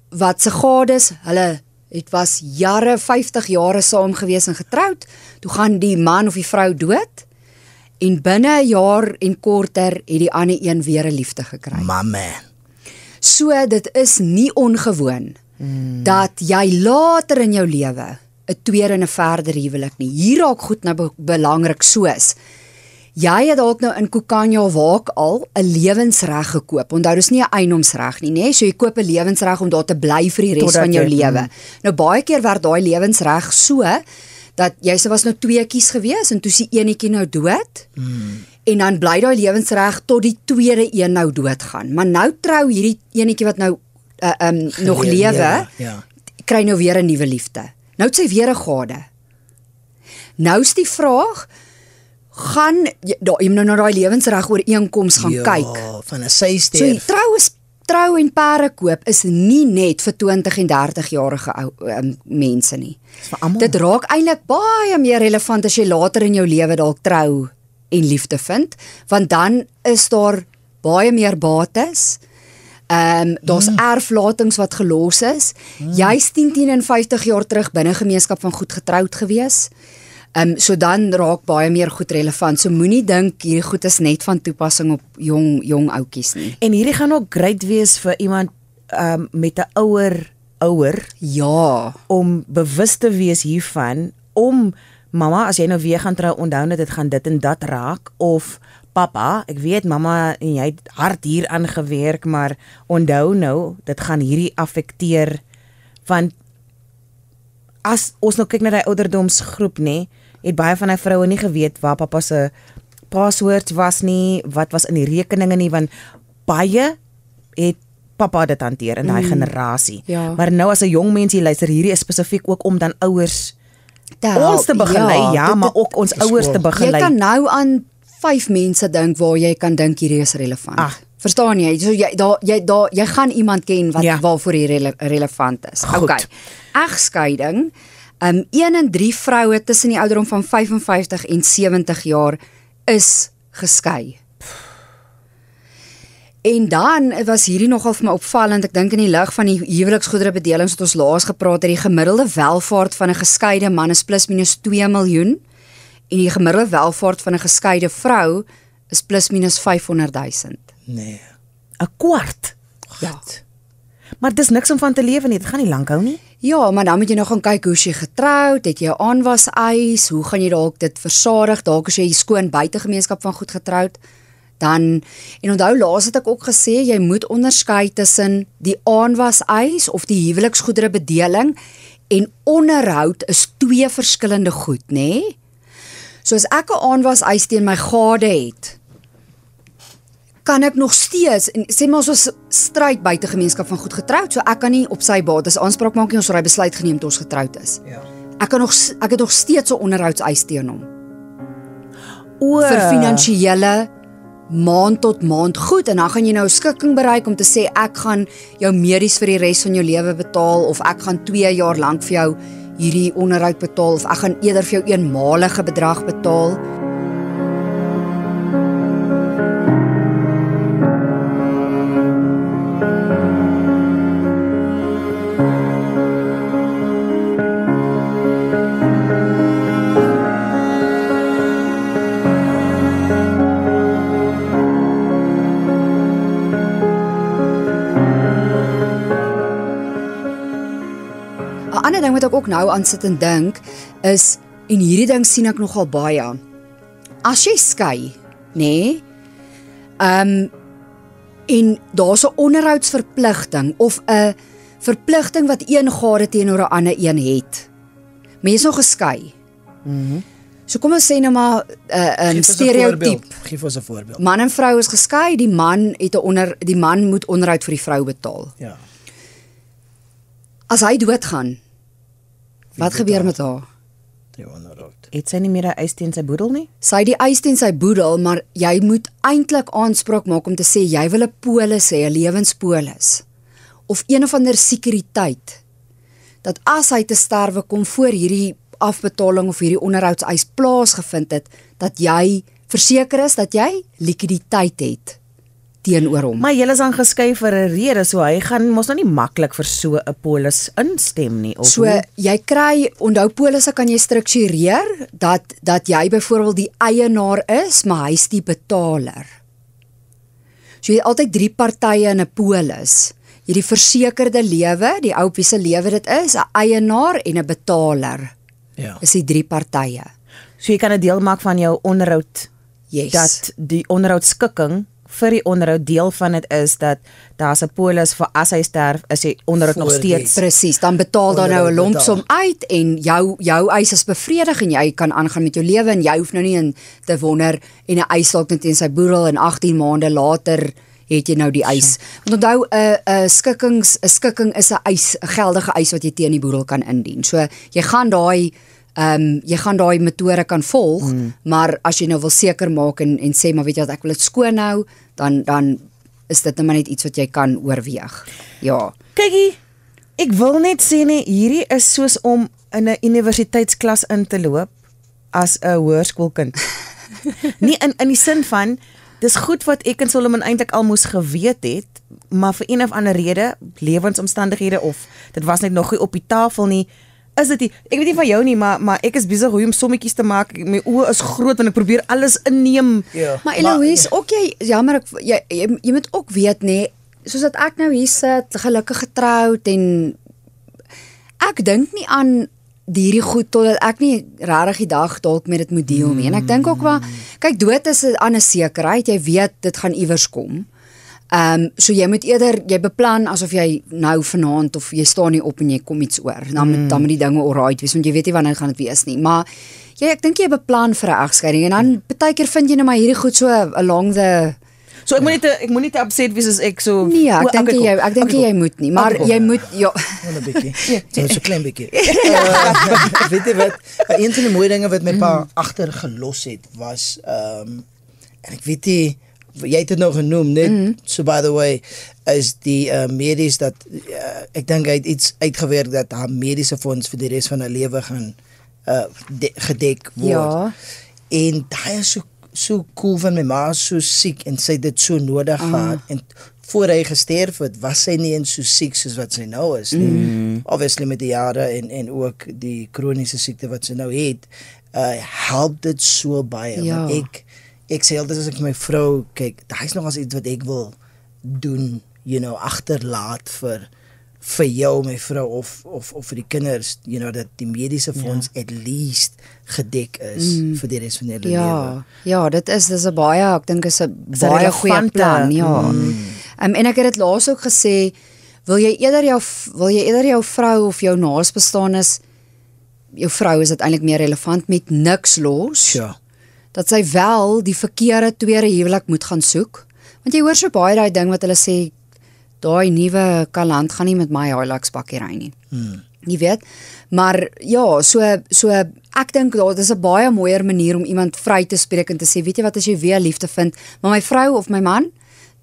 wat se gades, hulle het was jare, 50 jare saam gewees en getroud, toe gaan die man of die vrou dood, en binne 'n jaar en korter het die ander een weer 'n liefde gekry. Man. So dit is nie ongewoon dat jy later in jou lewe 'n tweede en 'n verdere huwelik nie. Hier raak goed nou belangrik soos jy het dalk nou in Kukanya waak al 'n lewensreg gekoop. Onthou dis nie 'n eienoomsreg nie, nê? So jy koop 'n lewensreg om daar te bly vir die res van jou lewe. Nou baie keer werd daai lewensreg so dat jy was nou 2 kies gewees en toe is die enetjie nou dood. En dan bly daai lewensreg tot die tweede een nou doodgaan. Maar nou trou hierdie enetjie wat nou nog lewe. kry nou weer 'n nuwe liefde. Nou het sy weer 'n gade. Nou is die vraag, gaan jy moet nou na daai lewensreg ooreenkoms gaan kyk. Ja, van 'n sy So sterf. trou en perde koop is nie net vir 20 en 30-jarige mense nie. vir almal. Dit raak eintlik baie meer relevant as jy later in jou lewe dalk trou en liefde vind, want dan is daar baie meer bates. Daar's erflatings wat gelos is. Jy's 10 en 50 jaar terug binne gemeenskap van goed getroud gewees. So dan raak baie meer goed relevant. So moenie dink hierdie goed is net van toepassing op jong ouetjies nie. En hierdie gaan ook great wees vir iemand met 'n ouer Ja, om bewus te wees hiervan, om mamma, as jy nou weer gaan trou, onthou net dit gaan dit en dat raak, of pappa, ek weet mamma en jy het hard hier aangewerk, maar onthou nou, dit gaan hierdie affekteer, want as ons nou kyk na die ouderdomsgroep nê, het baie van die vroue nie geweet waar pappa se password was nie, wat was in die rekeninge nie, want baie het pappa dit hanteer in daai generasie. Ja. Maar nou as 'n jong mens hier luister, hierdie is spesifiek ook om dan ouers help, ons te begelei, ja, maar ook ons ouers te Jy begelei. kan nou aan 5 mense dink waar jy kan dink hierdie is relevant. Ah. Verstaan jy? So jy gaan iemand ken wat Ja. waarvoor hy relevant is. Goed. Okay. Egskeiding. 1 in 3 vroue tussen die ouderdom van 55 en 70 jaar is geskei. En dan was hierdie nogal vir my opvallend, ek dink in die lig van die huweliksgoederebedelings wat ons laas gepraat het, die gemiddelde welvaart van 'n geskeide man is plus minus 2 miljoen en die gemiddelde welvaart van 'n geskeide vrou is plus minus 500 000. Nee. 'n kwart. Ja. Maar dis niks om van te lewe nie, dit gaan nie lank hou nie. Ja, maar dan moet jy nog gaan kyk hoe jy getroud, het jy aanwas-eis, hoe gaan jy dalk dit versadig, dalk as jy skoon buitegemeenskap van goed getroud, dan, en onthou laas het ek ook gesê, jy moet onderskei tussen die aanwas-eis of die huweliksgoederebedeling en onderhoud is 2 verskillende goed, nê? So as ek 'n aanwas-eis teen my gade het, kan ek nog steeds, en sê maar ons was stryd buite gemeenskap van goed getroud, so ek kan nie op sy bates aanspraak maak nie, ons het daai besluit geneem toe ons getroud is. Ja. Ek het nog steeds 'n onderhoudseis teen hom. O, Vir finansiële maand tot maand goed, en dan gaan jy nou 'n skikking bereik om te sê ek gaan jou medies vir die res van jou lewe betaal, of ek gaan 2 jaar lank vir jou hierdie onderhoud betaal, of ek gaan eerder vir jou eenmalige bedrag betaal. Ander ding wat ek ook nou aan sit en dink is, en hierdie ding sien ek nogal baie, as jy skei, nê, en daar's 'n onderhoudsverpligting of 'n verpligting wat een gade teenoor 'n ander een het, maar jy's nog geskei. So kom ons sê nou maar stereotyp. Geef ons 'n voorbeeld. Man en vrou is geskei, die man moet onderhoud vir die vrou betaal. Ja. As hy doodgaan, wat gebeur met haar? Die onderhoud. het sy nie meer 'n eis teen sy boedel nie? Sy het die eis teen sy boedel, maar jy moet eintlik aanspraak maak om te sê jy wil 'n polis hê, 'n lewenspolis, of een of ander sekuriteit, dat as hy te sterwe kom voor hierdie afbetaling of hierdie onderhoudseis plaasgevind het, dat jy verseker is dat jy likwiditeit het teenoor hom. Maar julle is dan geskei vir 'n rede, so hy gaan mos nou nie maklik vir so 'n polis instem nie, of So hoe? jy kry, onthou polisse kan jy struktureer dat jy byvoorbeeld die eienaar is, maar hy's die betaler. So jy het altyd 3 partye in 'n polis. Jy die versekerde lewe, die ou wie se lewe dit is, 'n eienaar en 'n betaler. Ja. Is die 3 partye. So jy kan 'n deel maak van jou onderhoud, Yes. dat die onderhoudskikking vir die onderhoud deel van dit is dat daar's 'n polis vir as hy sterf, is die onderhoud nog Voor die- steeds. Presies, dan betaal daar nou 'n Onderhoud lompsom uit en jou eis is bevredig en jy kan aangaan met jou lewe en jy hoef nou nie in te wonder en 'n eis dalk net teen sy boedel en 18 maande later het jy nou die eis. Want onthou 'n skikking is 'n eis, 'n geldige eis wat jy teen die boedel kan indien. So jy gaan daai metode kan volg, maar as jy nou wil seker maak en sê maar weet jy wat ek wil dit skoon hou, dan is dit nou maar net iets wat jy kan oorweeg. Ja. Kykie, ek wil net sê nee, hierdie is soos om in 'n universiteitsklas in te loop as 'n hoërskoolkind. Nie in die sin van dis goed wat ek en Solomon eintlik al moes geweet het, maar vir een of ander rede, lewensomstandighede of dit was net nog nie op die tafel nie. Is dit nie, ek weet nie van jou nie, maar ek is besig hoe om sommetjies te maak. My oë is groot want ek probeer alles inneem. Ja. Maar Eloise, ook jy moet ook weet nê, soos dat ek nou hier sit, gelukkig getroud en ek dink nie aan hierdie goed totdat ek nie regtig die dag dalk met dit moet deel nie. En ek dink ook wel, kyk, dood is 'n ander sekerheid. Jy weet dit gaan iewers kom. So jy moet eerder, jy beplan asof jy nou vanaand of jy staan nie op en jy kom iets oor. Dan moet die dinge alright wees, want jy weet nie wanneer gaan dit wees nie. Maar ek dink jy beplan vir 'n egskeiding en dan partykeer vind jy nou maar hierdie goed so along the. So ek moet nie te upset wees as ek so. Nee, ek dink jy moet nie, maar jy moet ja. Net 'n bietjie. So klein bietjie. Weet jy wat? Een van die mooi dinge wat my pa agtergelos het was en ek weet nie jy het dit nou genoem net so by the way is die medies dat ek dink hy het iets uitgewerk dat haar mediese fonds vir die res van haar lewe gaan gedek word. Ja. En daai is so cool van my ma so siek en sy het dit so nodig gehad en voor hy gesterf het was sy nie eens so siek soos wat sy nou is nie. Obviously met die jare en ook die kroniese siekte wat sy nou het help dit so baie. Ja. Want ek sê altyd as ek my vrou kyk, daar is nog as iets wat ek wil doen, agterlaat vir jou, my vrou of vir die kinders, dat die mediese fonds at least gedek is vir die res van hulle lewe. Ja, dis 'n baie, ek dink is 'n baie goeie plan, ja. En ek het dit laas ook gesê, wil jy eerder jou vrou of jou naasbestaanes, jou vrou is uiteindelik meer relevant, met niks los. Ja. Dat sy wel die verkeerde tweede huwelik moet gaan soek. Want jy hoor so baie daai ding wat hulle sê, daai nuwe kaland gaan nie met my Hilux bakkie ry nie. Jy weet, maar ja, so ek dink dit is 'n baie mooier manier om iemand vry te spreek en te sê, weet jy wat, as jy weer liefde vind, maar my vrou of my man,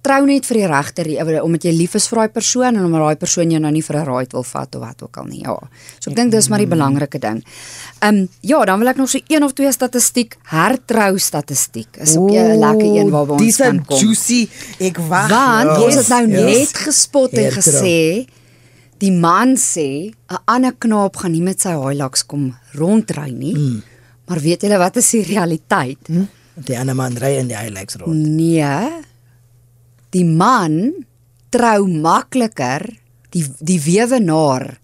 trou net vir die regte rede, omdat jy lief is vir daai persoon en omdat daai persoon jou nou nie vir 'n ride wil vat of wat ook al nie. Ja. So ek dink dis maar die belangrike ding. Dan wil ek nog so 1 of 2 hertrou statistiek. Is ook 'n lekker een waar ons kan kom. Dis juicy. Ek wag. Want ons het nou net gespot en gesê, die man sê 'n ander knaap gaan nie met sy Hilux kom rondry nie. Maar weet julle wat is die realiteit? Die ander man ry in die Hilux rond. Nee. Die man trou makliker, die weewenaar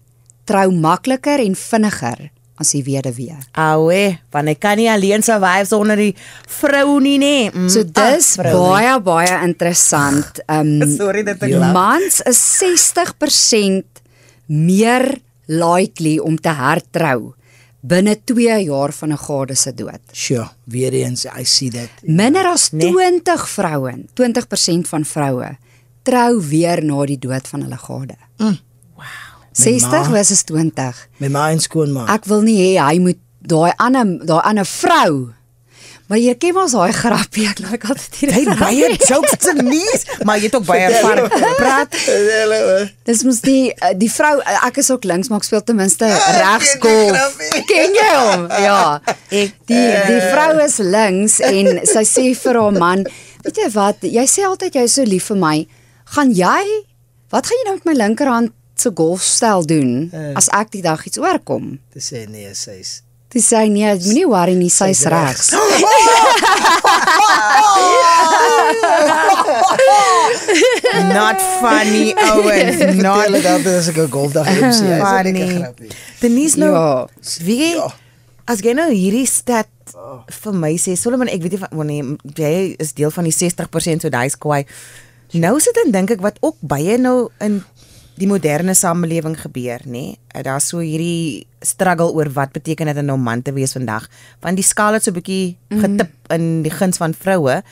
trou makliker en vinniger as die weduwee. Awe, want ek kan nie alleen survive sonder die vrou nie. So dis baie interessant. Sorry dat ek lag. Mans is 60% meer likely om te hertrou binne 2 jaar van 'n gade se dood. Sure, weer eens, I see that. Minder as 20% van vroue trou weer na die dood van hulle gade. Wow. 60 versus 20. My ma en skoonma. Ek wil nie hê hy moet daai ander vrou. Maar jy ken mos daai grappie, ek like altyd hier. Hy baie jokes te nies, maar jy het ook baie ervaring praat. Dis mos die vrou, ek is ook links, maar ek speel ten minste regsgolf. Ken jy hom? Ja. Die vrou is links en sy sê vir haar man, weet jy wat, jy sê altyd jy is so lief vir my, wat gaan jy nou met my linkerhand se golfstyl doen as ek die dag iets oorkom? Dis sê nee, sy's. Dis sê nee, moenie worry nie, sy's regs. Not funny, Owen. Not dat is ek 'n golfdag MC. funny. Denise nou, Ja. wie as jy nou hierdie stat vir my sê, Solomon, ek weet nie wanneer jy is deel van die 60%, so daai's kwaai. Nou sit en dink ek wat ook baie nou in die moderne samelewing gebeur, nê? Daar's so hierdie struggle oor wat beteken dit om nou man te wees vandag. Want die skaal het so 'n bietjie getip in die guns van vroue.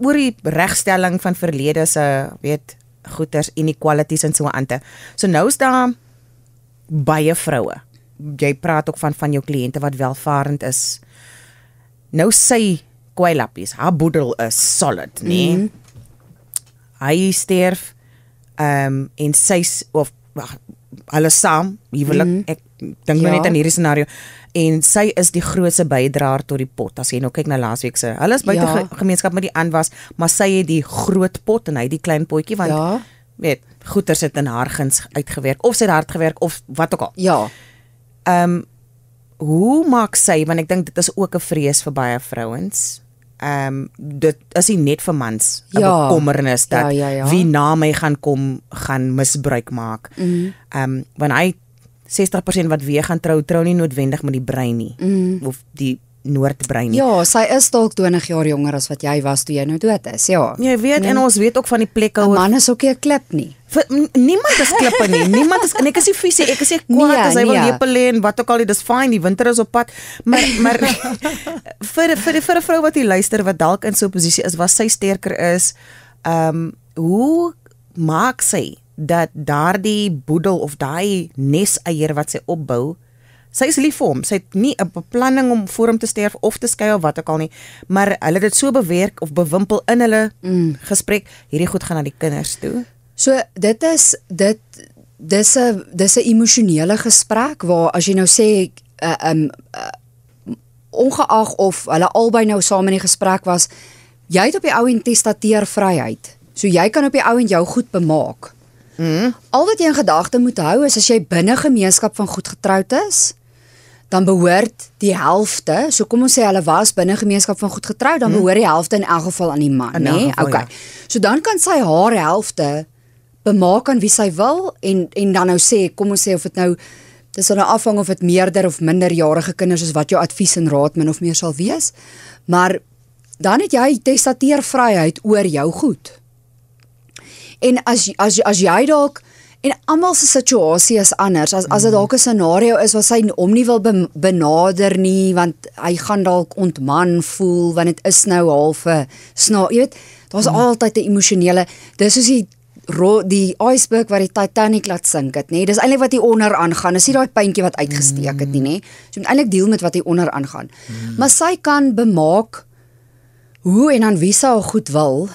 oor die regstelling van verlede se, weet, goeters, inequalities en so aan te. So nou is daar baie vroue. Jy praat ook van jou kliënte wat welvarend is. Nou sy kwylappies, haar boedel is solid, nee. Hy sterf en sy's of hulle saam, huwelik, ek dink nou net aan hierdie scenario. En sy is die grootste bydraer tot die pot. As jy nou kyk na laasweek se. Hulle is buite gemeenskap met die aanwas, maar sy het die groot pot en hy die klein potjie want weet, goeie sit in haar guns uitgewerk of sy het hard gewerk of wat ook al. Ja. Hoe maak sy, want ek dink dit is ook 'n vrees vir baie vrouens. Dit is nie net vir mans 'n bekommernis dat wie na my gaan kom, gaan misbruik maak. Want hy 60% wat weer gaan trou nie noodwendig met die brein nie, of die noordbrein nie. Ja, sy is dalk 20 jaar jonger as wat jy was toe jy nou dood is, ja. Jy weet, en ons weet ook van die plekke hoe 'n man is ook nie 'n klip nie. Niemand is klippe nie. Niemand is, en ek is nie vies, ek is nie kwaad as hy wil lepel lê en wat ook al, dis fine, die winter is op pad. Maar vir 'n vrou wat hier luister wat dalk in so 'n posisie is, wat sy sterker is, hoe maak sy dat daardie boedel of daai neseier wat sy opbou, sy is lief vir hom, sy het nie 'n beplanning om voor hom te sterf of te skei of wat ook al nie, maar hulle het dit so bewerk of bewimpel in hulle gesprek, hierdie goed gaan na die kinders toe. So dis 'n emosionele gesprek waar as jy nou sê ongeag of hulle albei nou saam in die gesprek was, jy het op die ou en testateer vryheid. So jy kan op die ou en jou goed bemaak. Al wat jy in gedagte moet hou is as jy binne gemeenskap van goed getroud is, dan behoort die helfte, so kom ons sê hulle was binne gemeenskap van goed getroud, dan behoort die helfte in elk geval aan die man, né? Okay. So dan kan sy haar helfte bemaak aan wie sy wil en dan nou sê, kom ons sê of dit nou dis nou afhang of dit meerder of minderjarige kinders is wat jou advies en raad min of meer sal wees, maar dan het jy testateervryheid oor jou goed. En as jy dalk, en almal se situasie is anders, as dit dalk 'n scenario is wat sy hom nie wil benader nie, want hy gaan dalk ontman voel, want dit is nou half 'n jy weet, daar's altyd 'n emosionele, dis soos die iceberg wat die Titanic laat sink het, nee, dis eintlik wat hier onder aangaan, is nie daai puntjie wat uitgesteek het nie, nee, so moet eintlik deel met wat hier onder aangaan, maar sy kan bemaak hoe en aan wie sy al goed wil,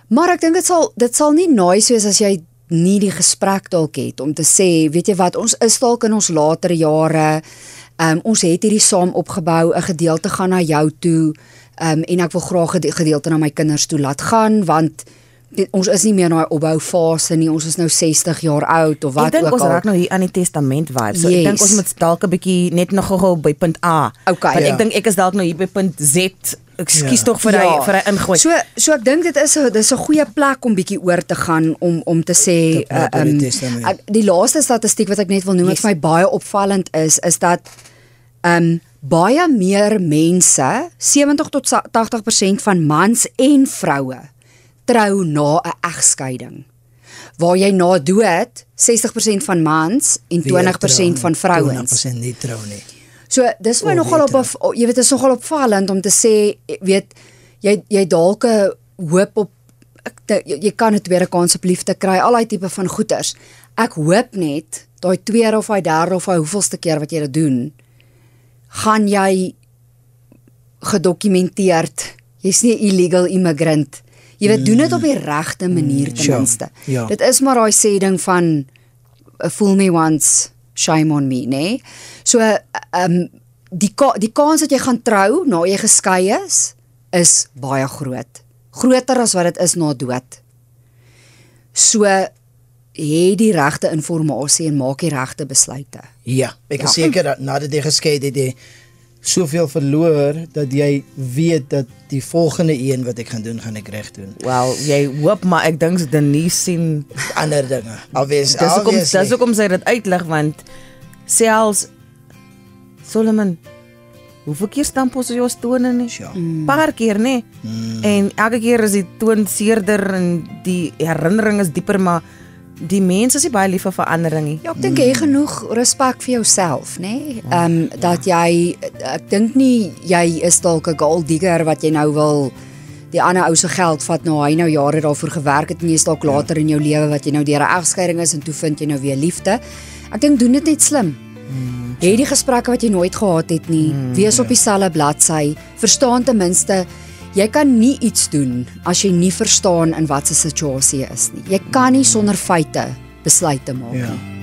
maar ek dink dit sal nie nice wees as jy nie die gesprek dalk het, om te sê, weet jy wat, ons is dalk in ons latere jare, ons het hierdie saam opgebou, 'n gedeelte gaan na jou toe, en ek wil graag 'n gedeelte na my kinders toe laat gaan, want ons is nie meer in daai opboufase nie, ons is nou 60 jaar oud, of wat ook al. Ek dink ons raak nou hier aan die testament vibe, so ek dink ons moet dalk 'n bietjie net nog gou by punt A, want ek dink ek is dalk nou hier by punt Z, ekskuus tog vir hy ingooi. So ek dink dis 'n goeie plek om bietjie oor te gaan, om te sê, die laaste statistiek wat ek net wil noem, wat vir my baie opvallend is dat, baie meer mense, 70 tot 80% van mans en vroue, trou na 'n egskeiding. Waar jy na dood 60% van mans en 20% van vrouens. 20% nie trou nie. So dis my nogal jy weet, is nogal opvallend om te sê, weet, jy dalk 'n hoop op jy kan 'n tweede kans op liefde kry, al daai tipe van goeters. Ek hoop net daai tweede of daai derde of daai hoeveelste keer wat jy dit doen, gaan jy gedokumenteerd. Jy's nie 'n illegal immigrant. Jy weet, doen dit op die regte manier ten minste. Ja. Dit is maar daai sê ding van fool me once, shame on me, nee. So die kans dat jy gaan trou na jy geskei is baie groot. Groter as wat dit is na dood. So hê die regte inligting en maak die regte besluite. Ja, ek is seker dat nadat jy geskei het, jy soveel verloor, dat jy weet dat die volgende een wat ek gaan doen, gaan ek reg doen. Wel, jy hoop, maar ek dink Denise sien ander dinge. Dis hoekom sy dit uitlig, want selfs Solomon, hoeveel keer stamp ons jou tone nie? Paar keer, nee. En elke keer is die toon seerder en die herinnering is dieper, maar die mense is nie baie lief vir verandering nie. Ja, ek dink jy genoeg respek vir jouself, nee? Dat jy, ek dink nie jy is dalk 'n gold digger wat jy nou wil die ander ou se geld vat nou hy nou jare daarvoor gewerk het en jy is dalk later in jou lewe wat jy nou deur 'n egskeiding is en toe vind jy nou weer liefde. Ek dink doen dit net slim. Hê die gesprekke wat jy nooit gehad het nie, wees op dieselfde bladsy, verstaan ten minste, jy kan nie iets doen as jy nie verstaan in wat se situasie jy is nie. Jy kan nie sonder feite besluite maak nie.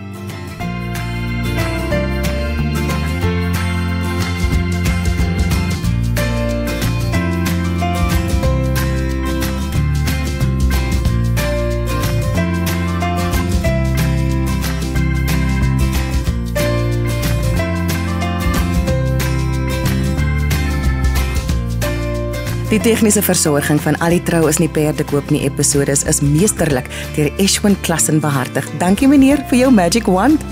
Die tegniese versorging van Al die Trou is nie perde koop nie episodes is meesterlik deur Eshwin Klassen behartig. Dankie meneer vir jou magic wand.